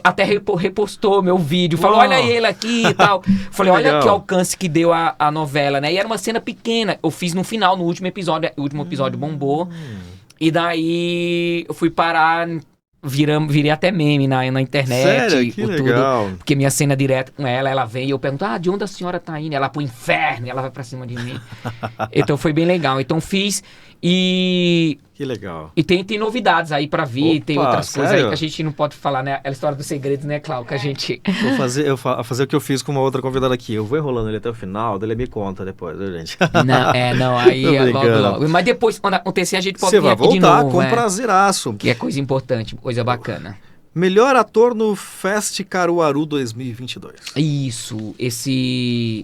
[SPEAKER 2] Até repostou meu vídeo, falou, olha ele aqui e tal. Falei, olha que alcance que deu a novela, né? E era uma cena pequena. Eu fiz no final, no último episódio. O último episódio bombou. E daí eu fui parar... Virei até meme na internet.
[SPEAKER 1] Sério? Que legal.
[SPEAKER 2] Tudo, porque minha cena direta com ela vem e eu pergunto, de onde a senhora tá indo? Ela pro inferno, e ela vai pra cima de mim. Então foi bem legal. Então fiz e...
[SPEAKER 1] Que legal.
[SPEAKER 2] E tem novidades aí pra vir, tem outras
[SPEAKER 1] sério?
[SPEAKER 2] coisas aí que a gente não pode falar, né? É a história dos segredos, né, Cláudio? Que a gente...
[SPEAKER 1] Vou fazer o que eu fiz com uma outra convidada aqui. Eu vou enrolando ele até o final, daí ele me conta depois, viu, gente?
[SPEAKER 2] Aí é logo. Mas depois, quando acontecer, a gente pode vir aqui de novo. Você vai voltar
[SPEAKER 1] com prazeraço.
[SPEAKER 2] Que é coisa importante, coisa bacana.
[SPEAKER 1] Melhor ator no Fest Caruaru 2022.
[SPEAKER 2] Isso, esse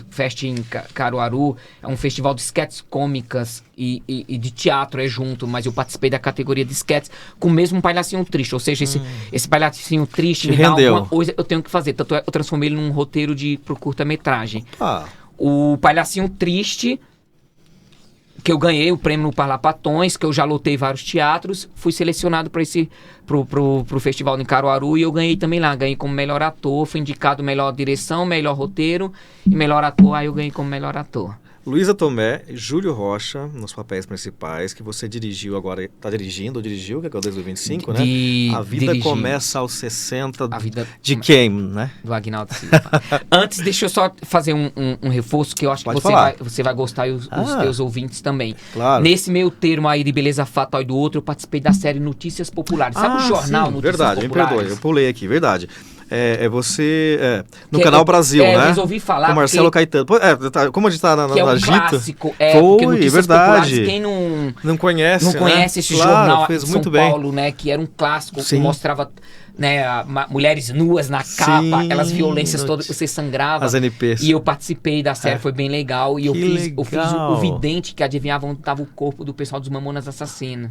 [SPEAKER 2] Fest em Caruaru é um festival de sketches cômicas e de teatro junto, mas eu participei da categoria de sketches com o mesmo palhacinho triste, ou seja, esse palhacinho triste me dá alguma coisa, eu tenho que fazer, tanto é que eu transformei ele num roteiro pro curta-metragem. O palhacinho triste... que eu ganhei o prêmio no Parlapatões, que eu já lotei vários teatros, fui selecionado para pro festival em Caruaru e eu ganhei também lá, ganhei como melhor ator, fui indicado melhor direção, melhor roteiro e melhor ator, aí eu ganhei como melhor ator.
[SPEAKER 1] Luísa Tomé e Júlio Rocha, nos papéis principais, que você dirigiu agora, está dirigindo, ou dirigiu, que é o 2025, né? A Vida Começa aos 60, de quem, né?
[SPEAKER 2] Do Aguinaldo Silva. Antes, deixa eu só fazer um reforço, que eu acho que você vai gostar e os teus ouvintes também.
[SPEAKER 1] Claro.
[SPEAKER 2] Nesse meio termo aí de Beleza Fatal e do outro, eu participei da série Notícias Populares. Sabe o jornal Notícias
[SPEAKER 1] verdade,
[SPEAKER 2] Populares?
[SPEAKER 1] Me perdoe, eu pulei aqui, verdade. No Canal Brasil, né?
[SPEAKER 2] Resolvi falar
[SPEAKER 1] com Marcelo Caetano. Como a gente tá na
[SPEAKER 2] clássico,
[SPEAKER 1] foi, verdade.
[SPEAKER 2] Quem
[SPEAKER 1] não conhece
[SPEAKER 2] esse jornal
[SPEAKER 1] fez
[SPEAKER 2] em
[SPEAKER 1] muito
[SPEAKER 2] São
[SPEAKER 1] bem.
[SPEAKER 2] Paulo, né? Que era um clássico, que mostrava, né, mulheres nuas na capa, aquelas violências todas que você sangrava.
[SPEAKER 1] As NPs.
[SPEAKER 2] E eu participei da série, foi bem legal. E eu fiz o vidente que adivinhava onde estava o corpo do pessoal dos Mamonas Assassinos.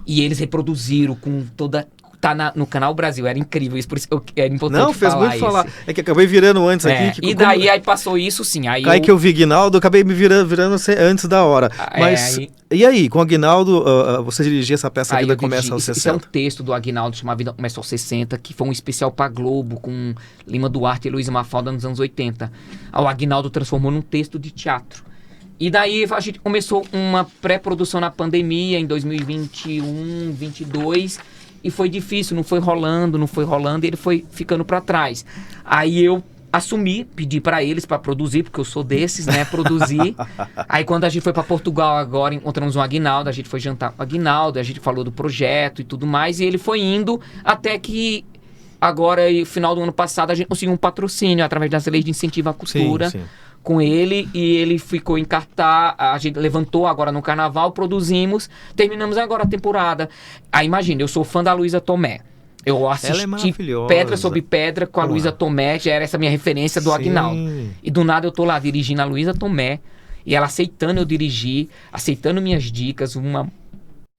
[SPEAKER 2] E eles reproduziram com toda... Tá no Canal Brasil, era incrível isso, por isso era importante falar.
[SPEAKER 1] Não, fez muito falar. É que acabei virando antes aqui.
[SPEAKER 2] E daí aí passou isso, sim. Aí
[SPEAKER 1] que eu vi Aguinaldo, acabei me virando antes da hora. Mas, e aí, com o Aguinaldo, você dirigia essa peça A Vida Começa aos 60?
[SPEAKER 2] Isso é um texto do Aguinaldo, chamado A Vida Começa aos 60, que foi um especial pra Globo, com Lima Duarte e Luísa Mafalda nos anos 80. O Aguinaldo transformou num texto de teatro. E daí a gente começou uma pré-produção na pandemia, em 2021, 2022... E foi difícil, não foi rolando, e ele foi ficando pra trás. Aí eu assumi, pedi para eles para produzir, porque eu sou desses, né? Produzir. Aí quando a gente foi para Portugal agora, encontramos o Aguinaldo, a gente foi jantar com o Aguinaldo, a gente falou do projeto e tudo mais, e ele foi indo até que agora, no final do ano passado, a gente conseguiu um patrocínio através das leis de incentivo à cultura.
[SPEAKER 1] Sim.
[SPEAKER 2] Com ele, e ele ficou em cartaz, a gente levantou agora no carnaval, produzimos, terminamos agora a temporada. Aí imagina, eu sou fã da Luísa Tomé. Eu assisti Pedra sobre Pedra com a Luísa Tomé, já era essa minha referência do Aguinaldo. E do nada eu tô lá dirigindo a Luísa Tomé, e ela aceitando eu dirigir, aceitando minhas dicas, uma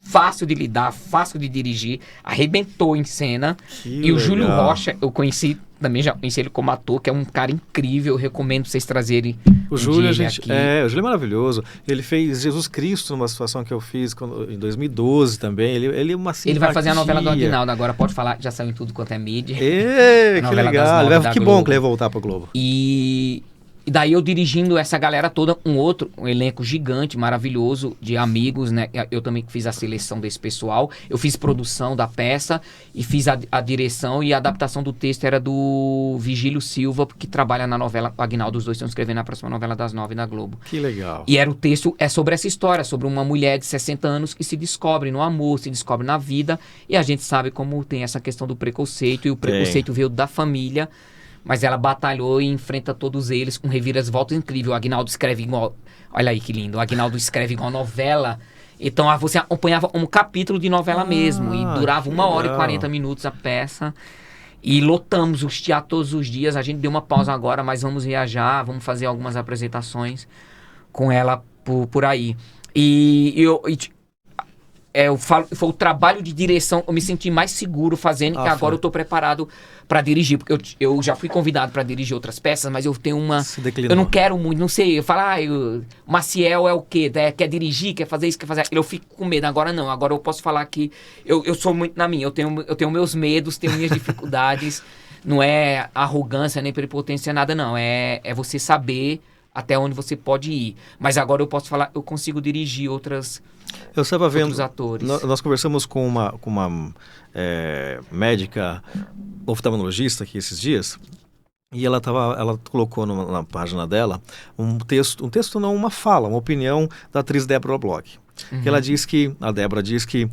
[SPEAKER 2] fácil de lidar, fácil de dirigir, arrebentou em cena. E o Júlio Rocha, eu conheci, também já conheci ele como ator, que é um cara incrível, eu recomendo vocês trazerem
[SPEAKER 1] o Júlio. O Júlio é maravilhoso. Ele fez Jesus Cristo numa situação que eu fiz em 2012 também. Ele é uma simpatia.
[SPEAKER 2] Ele vai fazer a novela do Aguinaldo agora, pode falar, já saiu em tudo quanto é mídia.
[SPEAKER 1] Que legal. Que bom que ele vai voltar pro Globo.
[SPEAKER 2] E daí eu dirigindo essa galera toda, um elenco gigante, maravilhoso, de amigos, né? Eu também fiz a seleção desse pessoal. Eu fiz produção da peça e fiz a direção, e a adaptação do texto era do Vigílio Silva, que trabalha na novela Aguinaldo. Os dois estão escrevendo a próxima novela das 9 da Globo.
[SPEAKER 1] Que legal.
[SPEAKER 2] E o texto é sobre essa história, sobre uma mulher de 60 anos que se descobre no amor, se descobre na vida. E a gente sabe como tem essa questão do preconceito, e o preconceito veio da família. Mas ela batalhou e enfrenta todos eles com reviravoltas incríveis. O Aguinaldo escreve igual... Olha aí que lindo. O Aguinaldo escreve igual novela. Então você acompanhava um capítulo de novela mesmo. E durava 1h e 40 minutos a peça. E lotamos os teatros todos os dias. A gente deu uma pausa agora, mas vamos viajar. Vamos fazer algumas apresentações com ela por aí. Eu falo, foi o trabalho de direção, eu me senti mais seguro fazendo, que agora eu tô preparado para dirigir, porque eu já fui convidado para dirigir outras peças, mas eu tenho eu não quero muito, não sei, eu falo, o Maciel é o quê? Quer dirigir, quer fazer isso, quer fazer aquilo, eu fico com medo. Agora não, agora eu posso falar que eu sou muito na minha, eu tenho meus medos, tenho minhas dificuldades, não é arrogância nem prepotência, nada não, é você saber até onde você pode ir. Mas agora eu posso falar, eu consigo dirigir outros atores.
[SPEAKER 1] Nós conversamos com uma médica oftalmologista aqui esses dias, e ela colocou na página dela uma opinião da atriz Débora Bloch. Que ela diz que, a Débora diz que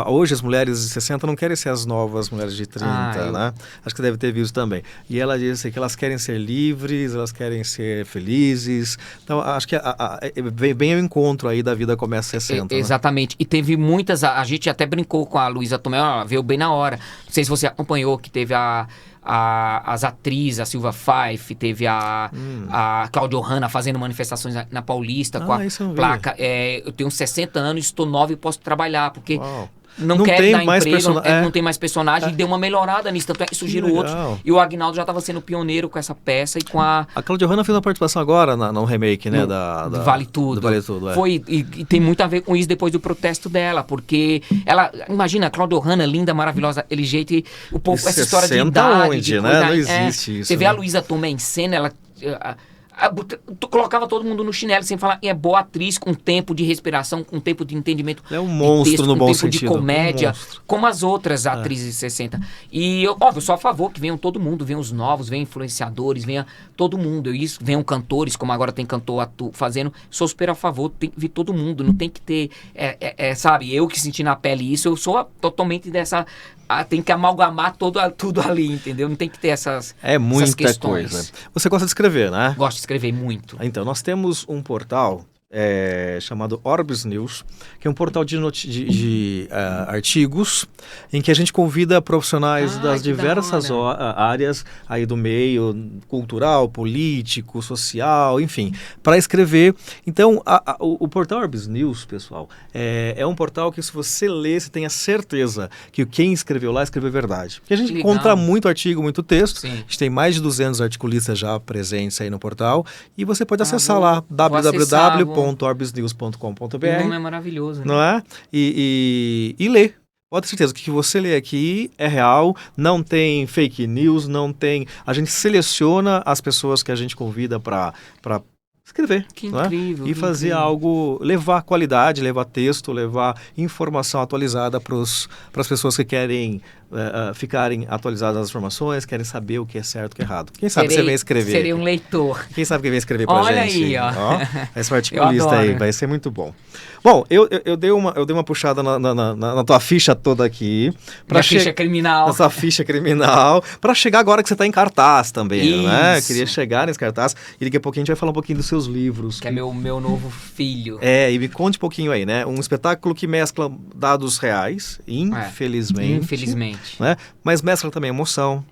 [SPEAKER 1] hoje as mulheres de 60 não querem ser as novas mulheres de 30, né? Acho que deve ter visto também. E ela diz que elas querem ser livres, elas querem ser felizes. Então, acho que vem bem ao encontro aí da vida como é 60.
[SPEAKER 2] Exatamente. Né? E teve muitas, a gente até brincou com a Luísa Tomé, veio bem na hora. Não sei se você acompanhou que teve as atrizes, a Silva Pfeiffer, teve a Cláudia Hanna fazendo manifestações na Paulista com a placa. Eu tenho 60 anos, estou nova e posso trabalhar, porque não quer dar emprego, não tem mais personagem, e deu uma melhorada nisso, tanto é que surgiram outros. E o Aguinaldo já estava sendo pioneiro com essa peça e com a...
[SPEAKER 1] A Cláudia Hanna fez uma participação agora no remake, né?
[SPEAKER 2] Do Vale Tudo. Do Vale Tudo, Foi, e tem muito a ver com isso depois do protesto dela, porque ela... Imagina, a Cláudia Hanna, linda, maravilhosa, aquele jeito, e o povo, essa história de idade...
[SPEAKER 1] Onde, né? Não existe isso.
[SPEAKER 2] Você vê a Luísa Tomé em cena, ela... Tu colocava todo mundo no chinelo sem falar, é boa atriz, com tempo de respiração, com tempo de entendimento.
[SPEAKER 1] É um monstro texto, no bom sentido.
[SPEAKER 2] Com tempo de comédia, como as outras atrizes de 60. E eu sou a favor que venham todo mundo, venham os novos, venham influenciadores, venha todo mundo. Venham cantores, como agora tem cantor fazendo. Sou super a favor, tem que vir todo mundo, não tem que ter, sabe, eu que senti na pele isso, eu sou totalmente dessa... tem que amalgamar tudo ali, entendeu? Não tem que ter essas
[SPEAKER 1] muita coisa. Você gosta de escrever, né?
[SPEAKER 2] Gosto de escrever muito.
[SPEAKER 1] Então, nós temos um portal chamado Orbis News, que é um portal de artigos em que a gente convida profissionais das diversas áreas aí do meio cultural, político, social, enfim, para escrever. Então, o portal Orbis News, pessoal, é um portal que, se você ler, você tenha certeza que quem escreveu lá escreveu verdade. Porque a gente encontra muito artigo, muito texto. Sim. A gente tem mais de 200 articulistas já presentes aí no portal, e você pode acessar lá, www.orbisnews.com.br.
[SPEAKER 2] O nome é maravilhoso, né?
[SPEAKER 1] Não é? E ler. Pode ter certeza que o que você lê aqui é real, não tem fake news, não tem... A gente seleciona as pessoas que a gente convida para escrever.
[SPEAKER 2] Que incrível.
[SPEAKER 1] E fazer algo, levar qualidade, levar texto, levar informação atualizada para as pessoas que querem ficarem atualizadas as informações, querem saber o que é certo e o que é errado. Quem sabe você vem escrever.
[SPEAKER 2] Seria um leitor.
[SPEAKER 1] Quem sabe que vem escrever pra
[SPEAKER 2] Olha
[SPEAKER 1] gente.
[SPEAKER 2] Aí, ó.
[SPEAKER 1] Esse articulista aí, vai ser muito bom. Bom, eu dei uma puxada na tua ficha toda aqui.
[SPEAKER 2] Ficha criminal.
[SPEAKER 1] Essa ficha criminal. Pra chegar agora que você tá em cartaz também,
[SPEAKER 2] Isso.
[SPEAKER 1] né? Queria chegar nesse cartaz. E daqui a pouquinho a gente vai falar um pouquinho dos seus livros.
[SPEAKER 2] Que é meu novo filho.
[SPEAKER 1] E me conte um pouquinho aí, né? Um espetáculo que mescla dados reais, infelizmente. Né? Mas mescla também emoção,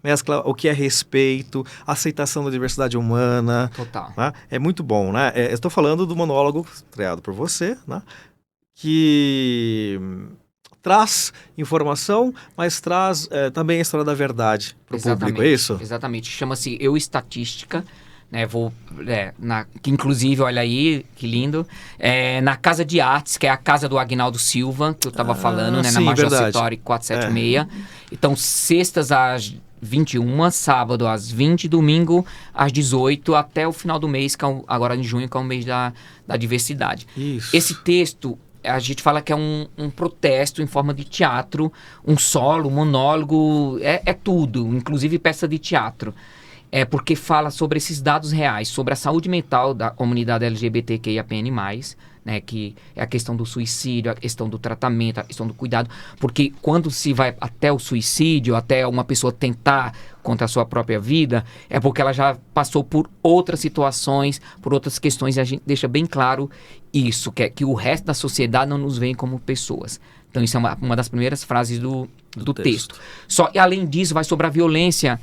[SPEAKER 1] mescla o que é respeito, aceitação da diversidade humana.
[SPEAKER 2] Total.
[SPEAKER 1] Né? É muito bom, né? Estou falando do monólogo criado por você, né? Que traz informação, mas traz também a história da verdade para o público, é isso?
[SPEAKER 2] Exatamente. Chama-se Eu Estatística. Né, que inclusive, olha aí, que lindo, na Casa de Artes, que é a casa do Agnaldo Silva, que eu estava falando, né,
[SPEAKER 1] sim,
[SPEAKER 2] na Major
[SPEAKER 1] verdade.
[SPEAKER 2] Citori 476. Então, sextas às 21, sábado às 20, domingo às 18, até o final do mês, que é agora em junho, que é o mês da diversidade.
[SPEAKER 1] Isso.
[SPEAKER 2] Esse texto, a gente fala que é um protesto em forma de teatro, um solo, um monólogo, é tudo, inclusive peça de teatro. Porque fala sobre esses dados reais, sobre a saúde mental da comunidade LGBTQIAPN+, né, que é a questão do suicídio, a questão do tratamento, a questão do cuidado, porque quando se vai até o suicídio, até uma pessoa tentar contra a sua própria vida, é porque ela já passou por outras situações, por outras questões, e a gente deixa bem claro isso, que o resto da sociedade não nos vê como pessoas. Então isso é uma das primeiras frases do texto. Só que além disso, vai sobre a violência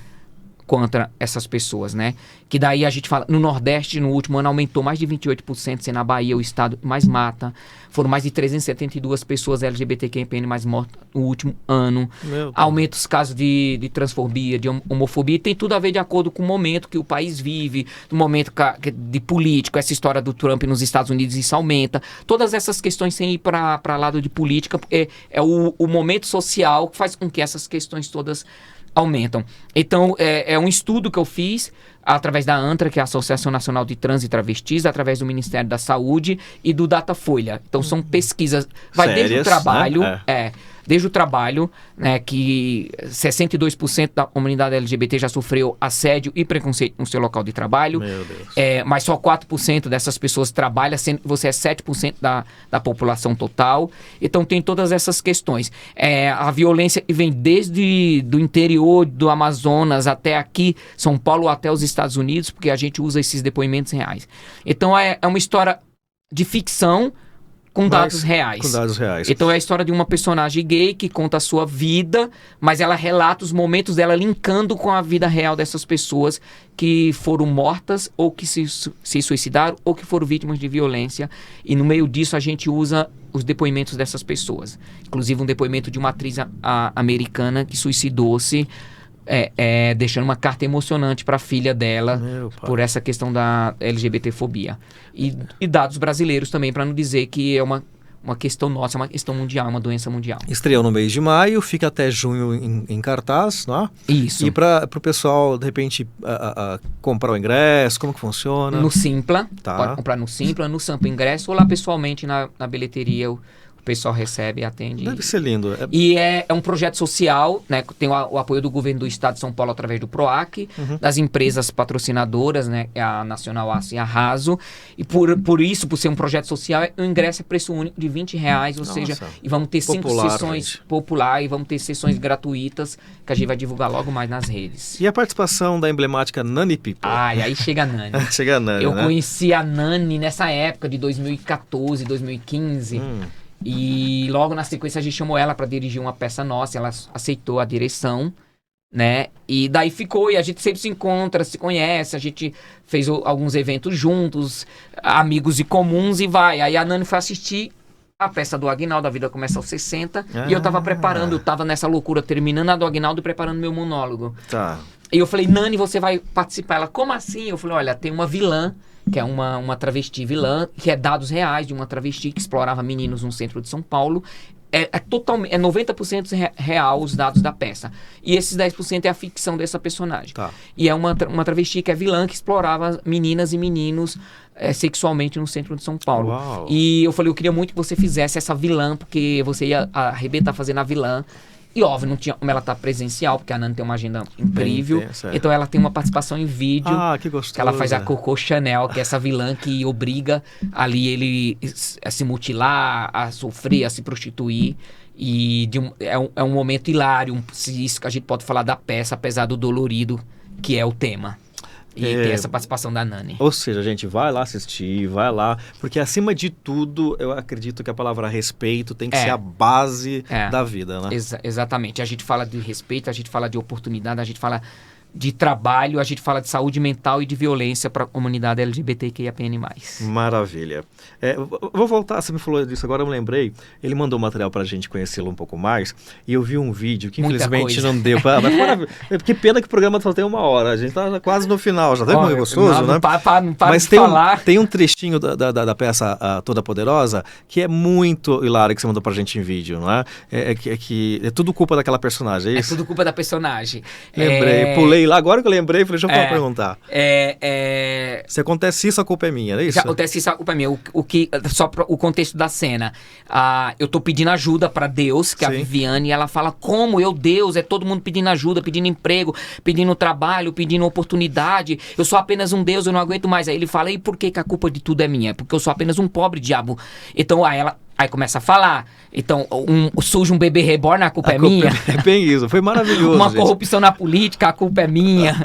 [SPEAKER 2] contra essas pessoas, né? Que daí a gente fala, no Nordeste, no último ano, aumentou mais de 28%, sendo na Bahia o estado que mais mata. Foram mais de 372 pessoas LGBTQIAPN+ mortas no último ano. Aumenta os casos de transfobia, de homofobia, e tem tudo a ver de acordo com o momento que o país vive, no momento de político, essa história do Trump nos Estados Unidos, isso aumenta. Todas essas questões sem ir para lado de política, porque é o momento social que faz com que essas questões todas aumentam. Então, é um estudo que eu fiz através da ANTRA, que é a Associação Nacional de Trans e Travestis, através do Ministério da Saúde e do Datafolha. Então, são pesquisas... Vai
[SPEAKER 1] sérias,
[SPEAKER 2] desde o trabalho...
[SPEAKER 1] né?
[SPEAKER 2] Desde o trabalho, né, que 62% da comunidade LGBT já sofreu assédio e preconceito no seu local de trabalho.
[SPEAKER 1] Meu Deus.
[SPEAKER 2] Mas só 4% dessas pessoas trabalham, sendo que você é 7% da população total. Então tem todas essas questões. A violência que vem desde do interior do Amazonas até aqui, São Paulo, até os Estados Unidos, porque a gente usa esses depoimentos reais. Então é uma história de ficção, com dados reais.
[SPEAKER 1] Com dados reais.
[SPEAKER 2] Então é a história de uma personagem gay que conta a sua vida, mas ela relata os momentos dela linkando com a vida real dessas pessoas que foram mortas ou que se suicidaram ou que foram vítimas de violência. E no meio disso a gente usa os depoimentos dessas pessoas. Inclusive um depoimento de uma atriz americana que suicidou-se, deixando uma carta emocionante para a filha dela por essa questão da LGBTfobia. E dados brasileiros também, para não dizer que é uma questão nossa, é uma questão mundial, uma doença mundial.
[SPEAKER 1] Estreou no mês de maio, fica até junho em cartaz, né?
[SPEAKER 2] Isso.
[SPEAKER 1] E para o pessoal, de repente, comprar o ingresso, como que funciona?
[SPEAKER 2] No Simpla,
[SPEAKER 1] Tá.
[SPEAKER 2] Pode comprar no Simpla, no Sampa Ingresso, ou lá pessoalmente na bilheteria, o pessoal recebe e atende.
[SPEAKER 1] Deve ser lindo.
[SPEAKER 2] E é um projeto social, né? Tem o apoio do governo do estado de São Paulo através do PROAC, das empresas patrocinadoras, né? A Nacional Aço e a Raso. E por isso, por ser um projeto social, o ingresso é preço único de R$20, ou seja, e vamos ter 5 sessões populares, e vamos ter sessões gratuitas, que a gente vai divulgar logo mais nas redes.
[SPEAKER 1] E a participação da emblemática Nani People?
[SPEAKER 2] Aí chega a Nani.
[SPEAKER 1] Chega a Nani,
[SPEAKER 2] Eu
[SPEAKER 1] né?
[SPEAKER 2] conheci a Nani nessa época de 2014, 2015. E logo na sequência a gente chamou ela para dirigir uma peça nossa, ela aceitou a direção, né? E daí ficou, e a gente sempre se encontra, se conhece, a gente fez alguns eventos juntos, amigos e comuns, e vai. Aí a Nani foi assistir a peça do Agnaldo, A Vida Começa aos 60, e eu tava preparando, eu tava nessa loucura, terminando a do Agnaldo e preparando meu monólogo.
[SPEAKER 1] Tá.
[SPEAKER 2] E eu falei, Nani, você vai participar? Ela, como assim? Eu falei, olha, tem uma vilã, que é uma travesti vilã, que é dados reais de uma travesti que explorava meninos no centro de São Paulo. Totalmente, 90% real os dados da peça. E esses 10% é a ficção dessa personagem.
[SPEAKER 1] Tá.
[SPEAKER 2] E é uma travesti que é vilã, que explorava meninas e meninos sexualmente no centro de São Paulo.
[SPEAKER 1] Uau.
[SPEAKER 2] E eu falei, eu queria muito que você fizesse essa vilã, porque você ia arrebentar fazendo a vilã. E óbvio, não tinha como ela tá presencial, porque a Nani tem uma agenda incrível.
[SPEAKER 1] intensa,
[SPEAKER 2] Então ela tem uma participação em vídeo.
[SPEAKER 1] Que gostoso.
[SPEAKER 2] Que ela faz a Coco Chanel, que é essa vilã que obriga ali ele a se mutilar, a sofrer, a se prostituir. E é um momento hilário, se isso que a gente pode falar da peça, apesar do dolorido que é o tema. E tem essa participação da Nani.
[SPEAKER 1] Ou seja, gente, vai lá assistir, vai lá, porque acima de tudo, eu acredito que a palavra respeito tem que ser a base da vida, né?
[SPEAKER 2] Exatamente. A gente fala de respeito, a gente fala de oportunidade, a gente fala de trabalho, a gente fala de saúde mental e de violência para a comunidade LGBTQIAPN+.
[SPEAKER 1] Maravilha. Vou voltar, você me falou disso agora, eu me lembrei. Ele mandou material pra gente conhecê-lo um pouco mais e eu vi um vídeo que infelizmente não deu pra... Que pena que o programa só tem 1 hora, a gente tá quase no final, já tá muito gostoso, né? Mas tem um trechinho da peça Toda Poderosa que é muito hilário, que você mandou pra gente em vídeo, não é? É tudo culpa daquela personagem, é isso?
[SPEAKER 2] É tudo culpa da personagem.
[SPEAKER 1] Lembrei, pulei lá, agora que eu lembrei, falei, deixa eu perguntar. Se acontece isso, a culpa é minha, é isso?
[SPEAKER 2] Se acontece isso, a culpa é minha. Só o contexto da cena. Eu tô pedindo ajuda pra Deus, que é a Viviane, e ela fala, como eu, Deus, é todo mundo pedindo ajuda, pedindo emprego, pedindo trabalho, pedindo oportunidade. Eu sou apenas um Deus, eu não aguento mais. Aí ele fala, e por que a culpa de tudo é minha? Porque eu sou apenas um pobre diabo. Então, aí começa a falar. Então, surge um bebê reborn, a culpa é minha.
[SPEAKER 1] É bem isso, foi maravilhoso.
[SPEAKER 2] Uma corrupção na política, a culpa é minha.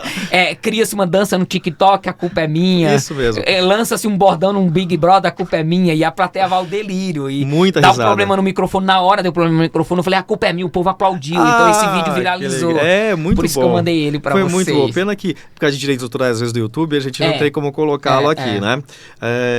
[SPEAKER 2] Cria-se uma dança no TikTok, a culpa é minha.
[SPEAKER 1] Isso mesmo.
[SPEAKER 2] Lança-se um bordão num Big Brother, a culpa é minha. E a plateia vai ao delírio. E
[SPEAKER 1] muita
[SPEAKER 2] dá
[SPEAKER 1] risada.
[SPEAKER 2] um problema no microfone, na hora deu problema no microfone, eu falei, a culpa é minha, o povo aplaudiu. Então esse vídeo viralizou.
[SPEAKER 1] Muito bom.
[SPEAKER 2] Por isso que eu mandei ele pra vocês.
[SPEAKER 1] Foi muito bom. Pena que, por causa de direitos autorais, às vezes, do YouTube, a gente não tem como colocá-lo aqui, né?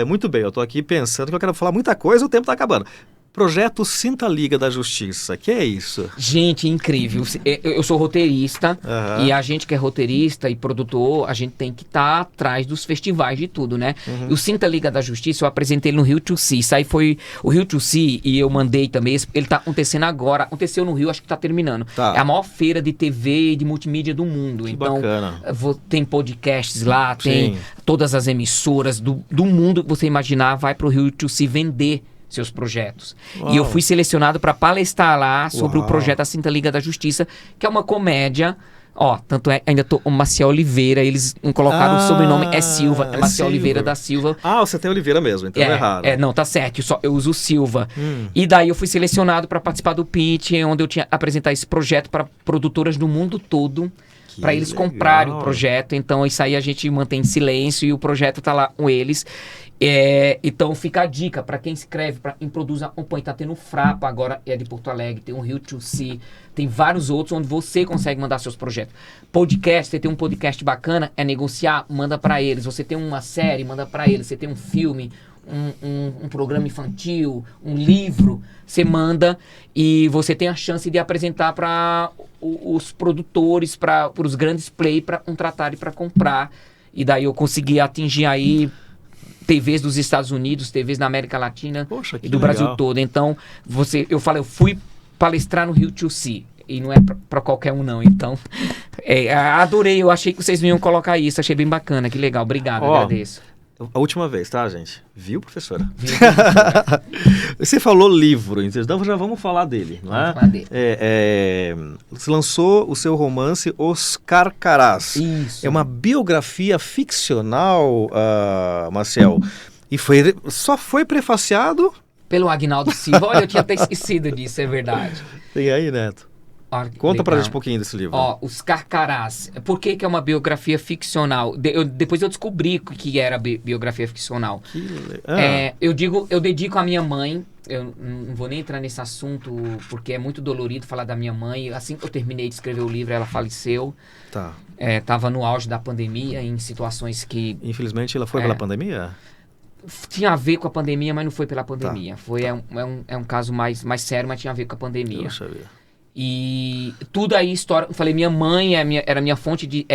[SPEAKER 1] Muito bem, eu tô aqui pensando que eu quero falar muita coisa, o tempo tá acabando. Projeto Sinta Liga da Justiça, que é isso?
[SPEAKER 2] Gente, incrível. Eu sou roteirista e a gente que é roteirista e produtor, a gente tem que estar atrás dos festivais de tudo, né? E o Sinta Liga da Justiça, eu apresentei no Rio to See. Isso aí foi o Rio to See e eu mandei também. Ele tá acontecendo agora. Aconteceu no Rio, acho que tá terminando. É a maior feira de TV e de multimídia do mundo.
[SPEAKER 1] Que
[SPEAKER 2] então,
[SPEAKER 1] bacana.
[SPEAKER 2] Tem podcasts lá, tem todas as emissoras do mundo que você imaginar, vai pro Rio to See vender seus projetos.
[SPEAKER 1] Uau.
[SPEAKER 2] E eu fui selecionado para palestrar lá sobre o projeto A Sinta Liga da Justiça, que é uma comédia. Tanto ainda o Maciel Oliveira, eles colocaram o sobrenome, é Silva, é Maciel Oliveira da Silva.
[SPEAKER 1] Você tem Oliveira mesmo, então é errado.
[SPEAKER 2] Não, tá certo, eu uso Silva. E daí eu fui selecionado para participar do pitch, onde eu tinha apresentar esse projeto para produtoras do mundo todo, para eles comprarem o projeto. Então isso aí a gente mantém em silêncio e o projeto tá lá com eles. Então fica a dica para quem escreve, para quem produz, acompanha. Tá tendo o Frapa agora, de Porto Alegre, tem o Rio to See, tem vários outros onde você consegue mandar seus projetos. Podcast, você tem um podcast bacana, negociar, manda para eles. Você tem uma série, manda para eles. Você tem um filme, um programa infantil, um livro, você manda e você tem a chance de apresentar para os produtores, para os grandes play, para contratarem para comprar. E daí eu consegui atingir aí TVs dos Estados Unidos, TVs da América Latina e do Brasil todo. Então, eu fui palestrar no Rio to See. E não é pra qualquer um, não. Então, adorei. Eu achei que vocês não iam colocar isso. Achei bem bacana. Que legal. Obrigado, agradeço.
[SPEAKER 1] A última vez, tá, gente? Viu, professora? Viu, Você falou livro, então já vamos falar dele, não é?
[SPEAKER 2] Falar dele.
[SPEAKER 1] Você lançou o seu romance Os Carcarás.
[SPEAKER 2] Isso.
[SPEAKER 1] É uma biografia ficcional, Marcel. E só foi prefaciado...
[SPEAKER 2] pelo Agnaldo Silva. Olha, eu tinha até esquecido disso, é verdade.
[SPEAKER 1] Tem aí, Neto. Conta pra gente um pouquinho desse livro.
[SPEAKER 2] Os Carcarás. Por que é uma biografia ficcional? Depois eu descobri que era biografia ficcional. Eu dedico à minha mãe. Eu não vou nem entrar nesse assunto, porque é muito dolorido falar da minha mãe. Assim que eu terminei de escrever o livro, ela faleceu.
[SPEAKER 1] Tá.
[SPEAKER 2] Tava no auge da pandemia, em situações que...
[SPEAKER 1] Infelizmente, ela foi pela pandemia?
[SPEAKER 2] Tinha a ver com a pandemia, mas não foi pela pandemia. É um caso mais sério, mas tinha a ver com a pandemia.
[SPEAKER 1] Eu sabia.
[SPEAKER 2] E tudo aí, história. Eu falei, minha mãe era minha fonte de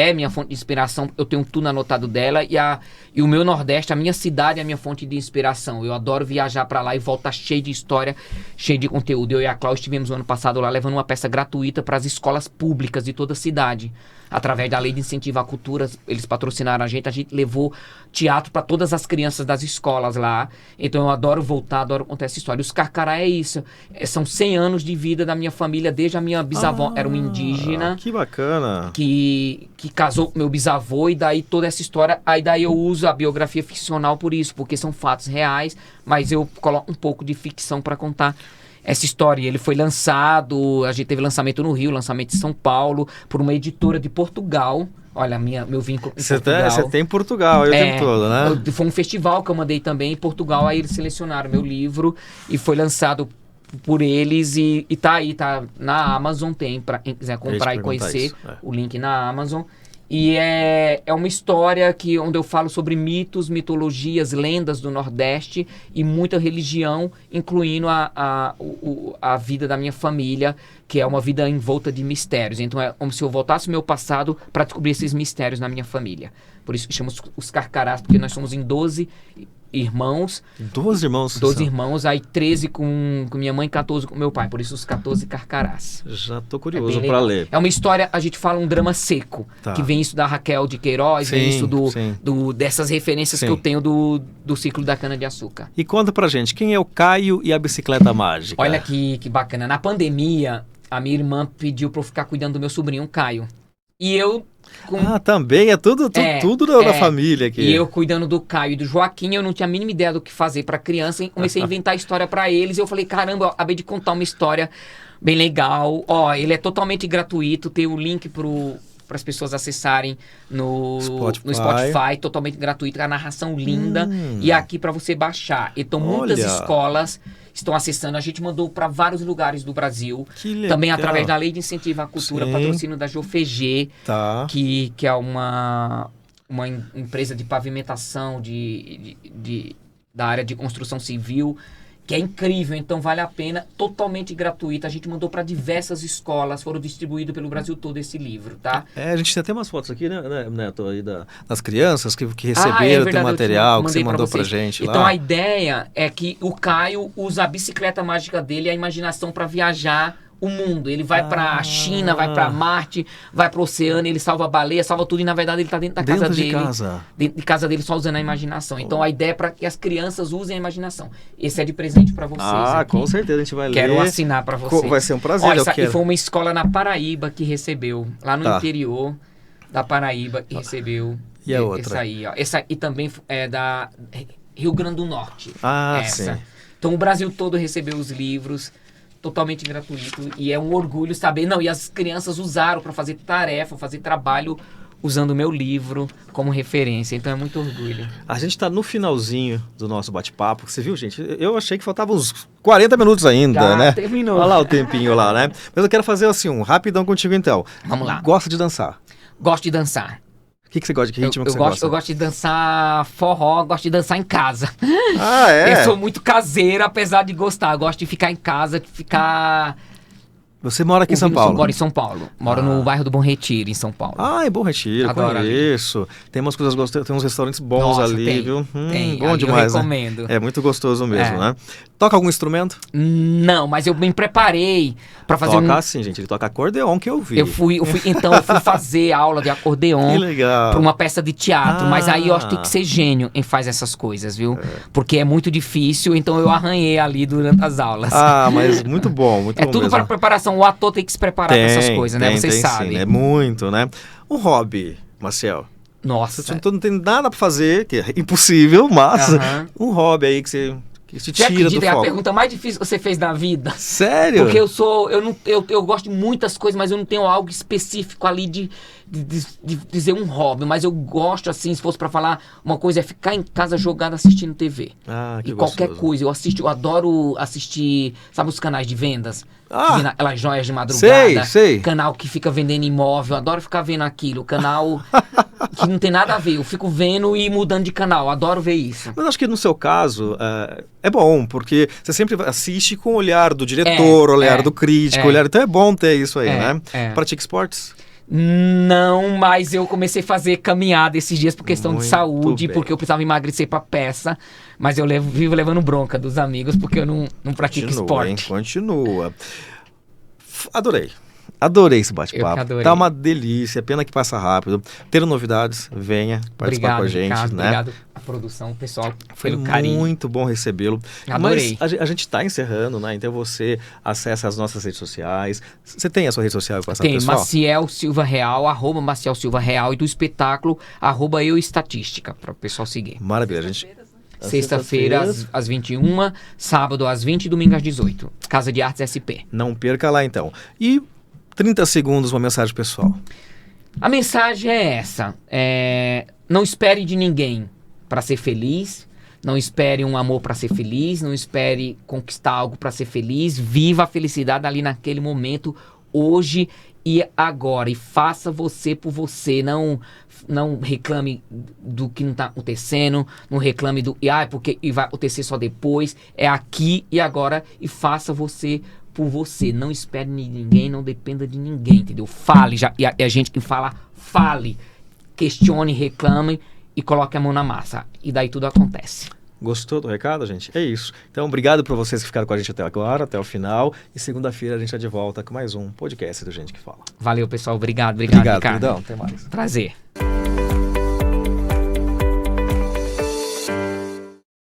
[SPEAKER 2] inspiração. Eu tenho tudo anotado dela. E o meu Nordeste, a minha cidade é a minha fonte de inspiração. Eu adoro viajar pra lá e voltar cheio de história, cheio de conteúdo. Eu e a Cláudia estivemos no ano passado lá levando uma peça gratuita para as escolas públicas de toda a cidade. Através da lei de incentivo à cultura, eles patrocinaram a gente levou teatro para todas as crianças das escolas lá. Então eu adoro voltar, adoro contar essa história. Os Carcará é isso. São 100 anos de vida da minha família desde igreja. A minha bisavó era uma indígena.
[SPEAKER 1] Que bacana.
[SPEAKER 2] Que casou com meu bisavô, e daí toda essa história, aí daí eu uso a biografia ficcional por isso, porque são fatos reais, mas eu coloco um pouco de ficção para contar essa história. Ele foi lançado, a gente teve lançamento no Rio, lançamento em São Paulo, por uma editora de Portugal. Olha, meu vínculo em Portugal.
[SPEAKER 1] Você tem Portugal aí o tempo todo, né?
[SPEAKER 2] Foi um festival que eu mandei também em Portugal, aí eles selecionaram meu livro e foi lançado por eles e tá aí, tá na Amazon, tem pra quem quiser comprar e conhecer o link na Amazon. E é uma história onde eu falo sobre mitos, mitologias, lendas do Nordeste e muita religião, incluindo a vida da minha família, que é uma vida envolta de mistérios. Então é como se eu voltasse ao meu passado para descobrir esses mistérios na minha família. Por isso que chamamos os Carcarás, porque nós somos em 12 irmãos.
[SPEAKER 1] 12 irmãos?
[SPEAKER 2] 12 irmãos, aí 13 com minha mãe e 14 com meu pai. Por isso os 14 Carcarás.
[SPEAKER 1] Já tô curioso para ler.
[SPEAKER 2] É uma história, a gente fala um drama seco, que vem isso da Raquel de Queiroz, vem isso dessas referências que eu tenho do ciclo da cana-de-açúcar.
[SPEAKER 1] E conta pra gente, quem é o Caio e a bicicleta mágica?
[SPEAKER 2] Olha que bacana. Na pandemia, a minha irmã pediu pra eu ficar cuidando do meu sobrinho, Caio. E eu...
[SPEAKER 1] também é tudo da família aqui.
[SPEAKER 2] E eu cuidando do Caio e do Joaquim, eu não tinha a mínima ideia do que fazer pra criança, e comecei a inventar história pra eles, e eu falei, caramba, eu acabei de contar uma história bem legal. Ele é totalmente gratuito, tem o link para as pessoas acessarem no Spotify, totalmente gratuito, a narração linda, e aqui para você baixar. Então muitas escolas estão acessando, a gente mandou para vários lugares do Brasil, também através da Lei de Incentivo à Cultura, patrocínio da GeoFG, que é uma empresa de pavimentação da área de construção civil, que é incrível, então vale a pena, totalmente gratuito. A gente mandou para diversas escolas, foram distribuídos pelo Brasil todo esse livro, tá?
[SPEAKER 1] A gente tem até umas fotos aqui, né, Neto, aí das crianças que receberam o material que você mandou pra gente lá.
[SPEAKER 2] Então a ideia é que o Caio usa a bicicleta mágica dele e a imaginação para viajar o mundo. Ele vai pra China, vai pra Marte, vai pro oceano, ele salva a baleia, salva tudo, e na verdade ele tá dentro da casa dele. Dentro de casa dele, só usando a imaginação. Então a ideia é pra que as crianças usem a imaginação. Esse é de presente pra vocês. Aqui.
[SPEAKER 1] Com certeza a gente vai ler.
[SPEAKER 2] Quero assinar pra vocês.
[SPEAKER 1] Vai ser um prazer.
[SPEAKER 2] Olha, essa aqui foi uma escola na Paraíba que recebeu, lá no interior da Paraíba, que recebeu.
[SPEAKER 1] E a outra?
[SPEAKER 2] Essa aí, ó. Essa aqui também é da Rio Grande do Norte.
[SPEAKER 1] Sim.
[SPEAKER 2] Então o Brasil todo recebeu os livros, totalmente gratuito, e é um orgulho saber, e as crianças usaram para fazer tarefa, fazer trabalho, usando o meu livro como referência, então é muito orgulho. A
[SPEAKER 1] gente tá no finalzinho do nosso bate-papo, você viu, gente? Eu achei que faltavam uns 40 minutos ainda, né?
[SPEAKER 2] Terminou.
[SPEAKER 1] Olha lá o tempinho lá, né? Mas eu quero fazer assim, um rapidão contigo então.
[SPEAKER 2] Vamos lá.
[SPEAKER 1] Gosta de dançar?
[SPEAKER 2] Gosto de dançar.
[SPEAKER 1] O que você gosta? Que ritmo que você gosta?
[SPEAKER 2] Eu gosto de dançar forró, gosto de dançar em casa.
[SPEAKER 1] É?
[SPEAKER 2] Eu sou muito caseiro, apesar de gostar. Eu gosto de ficar em casa, de ficar...
[SPEAKER 1] Você mora aqui em São Paulo?
[SPEAKER 2] Moro em São Paulo. Moro no bairro do Bom Retiro, em São Paulo.
[SPEAKER 1] Em Bom Retiro,
[SPEAKER 2] adoro
[SPEAKER 1] conheço. Tem umas coisas gostosas, tem uns restaurantes bons ali, viu?
[SPEAKER 2] Tem,
[SPEAKER 1] bom demais,
[SPEAKER 2] eu recomendo.
[SPEAKER 1] Né? É muito gostoso mesmo, né? Toca algum instrumento?
[SPEAKER 2] Não, mas eu me preparei pra fazer
[SPEAKER 1] sim, gente. Ele toca acordeon, que eu vi.
[SPEAKER 2] Eu fui fazer aula de acordeon.
[SPEAKER 1] Que legal.
[SPEAKER 2] Pra uma peça de teatro. Mas aí eu acho que tem que ser gênio em fazer essas coisas, viu? Porque é muito difícil, então eu arranhei ali durante as aulas.
[SPEAKER 1] Mas muito bom, muito bom
[SPEAKER 2] tudo
[SPEAKER 1] mesmo.
[SPEAKER 2] Para preparação. O ator tem que se preparar para essas coisas, né? Vocês sabem.
[SPEAKER 1] Sim, é muito, né? Um hobby, Marcel.
[SPEAKER 2] Nossa.
[SPEAKER 1] Você não tem nada pra fazer, que é impossível, mas um hobby aí que você... Que te tira do foco.
[SPEAKER 2] É a pergunta mais difícil que você fez na vida.
[SPEAKER 1] Sério?
[SPEAKER 2] Porque eu gosto de muitas coisas, mas eu não tenho algo específico ali de dizer um hobby. Mas eu gosto, assim, se fosse pra falar uma coisa, é ficar em casa jogado assistindo TV.
[SPEAKER 1] Que
[SPEAKER 2] qualquer
[SPEAKER 1] gostoso.
[SPEAKER 2] coisa. Eu adoro assistir, sabe os canais de vendas? Aquelas joias de madrugada.
[SPEAKER 1] Sei.
[SPEAKER 2] Canal que fica vendendo imóvel. Eu adoro ficar vendo aquilo. Canal que não tem nada a ver. Eu fico vendo e mudando de canal. Eu adoro ver isso.
[SPEAKER 1] Mas acho que no seu caso é bom, porque você sempre assiste com o olhar do diretor, olhar do crítico, olhar. Então é bom ter isso aí, né? Pratica esportes?
[SPEAKER 2] Não, mas eu comecei a fazer caminhada esses dias por questão de saúde, porque eu precisava emagrecer pra peça. Mas eu vivo levando bronca dos amigos porque eu não pratico esporte.
[SPEAKER 1] Continua. Adorei esse bate-papo. Tá uma delícia, pena que passa rápido. Tendo novidades, venha participar com a gente,
[SPEAKER 2] Ricardo,
[SPEAKER 1] né?
[SPEAKER 2] Obrigado. a produção, o pessoal,
[SPEAKER 1] Foi
[SPEAKER 2] pelo carinho.
[SPEAKER 1] muito bom recebê-lo.
[SPEAKER 2] Adorei.
[SPEAKER 1] Mas a gente está encerrando, né? Então você acessa as nossas redes sociais. Você tem a sua rede social para passar pro
[SPEAKER 2] Tem
[SPEAKER 1] pessoal?
[SPEAKER 2] Maciel Silva Real, @Maciel Silva Real, e do espetáculo, @euestatística, para o pessoal seguir.
[SPEAKER 1] Maravilha, gente.
[SPEAKER 2] Sexta-feira às 21, sábado às 20 e domingo às 18. Casa de Artes SP.
[SPEAKER 1] Não perca lá então. E 30 segundos, uma mensagem pessoal.
[SPEAKER 2] A mensagem é essa. Não espere de ninguém para ser feliz. Não espere um amor para ser feliz. Não espere conquistar algo para ser feliz. Viva a felicidade ali naquele momento, hoje e agora. E faça você por você. Não reclame do que não está acontecendo. Não reclame porque vai acontecer só depois. É aqui e agora. E faça você por você. Não espere de ninguém, não dependa de ninguém, entendeu? Fale, e a gente que fala, fale, questione, reclame e coloque a mão na massa. E daí tudo acontece.
[SPEAKER 1] Gostou do recado, gente? É isso. Então, obrigado por vocês que ficaram com a gente até agora, até o final. E segunda-feira a gente está de volta com mais um podcast do Gente que Fala.
[SPEAKER 2] Valeu, pessoal. Obrigado,
[SPEAKER 1] Obrigado,
[SPEAKER 2] Ricardo.
[SPEAKER 1] queridão. Até mais.
[SPEAKER 2] Prazer.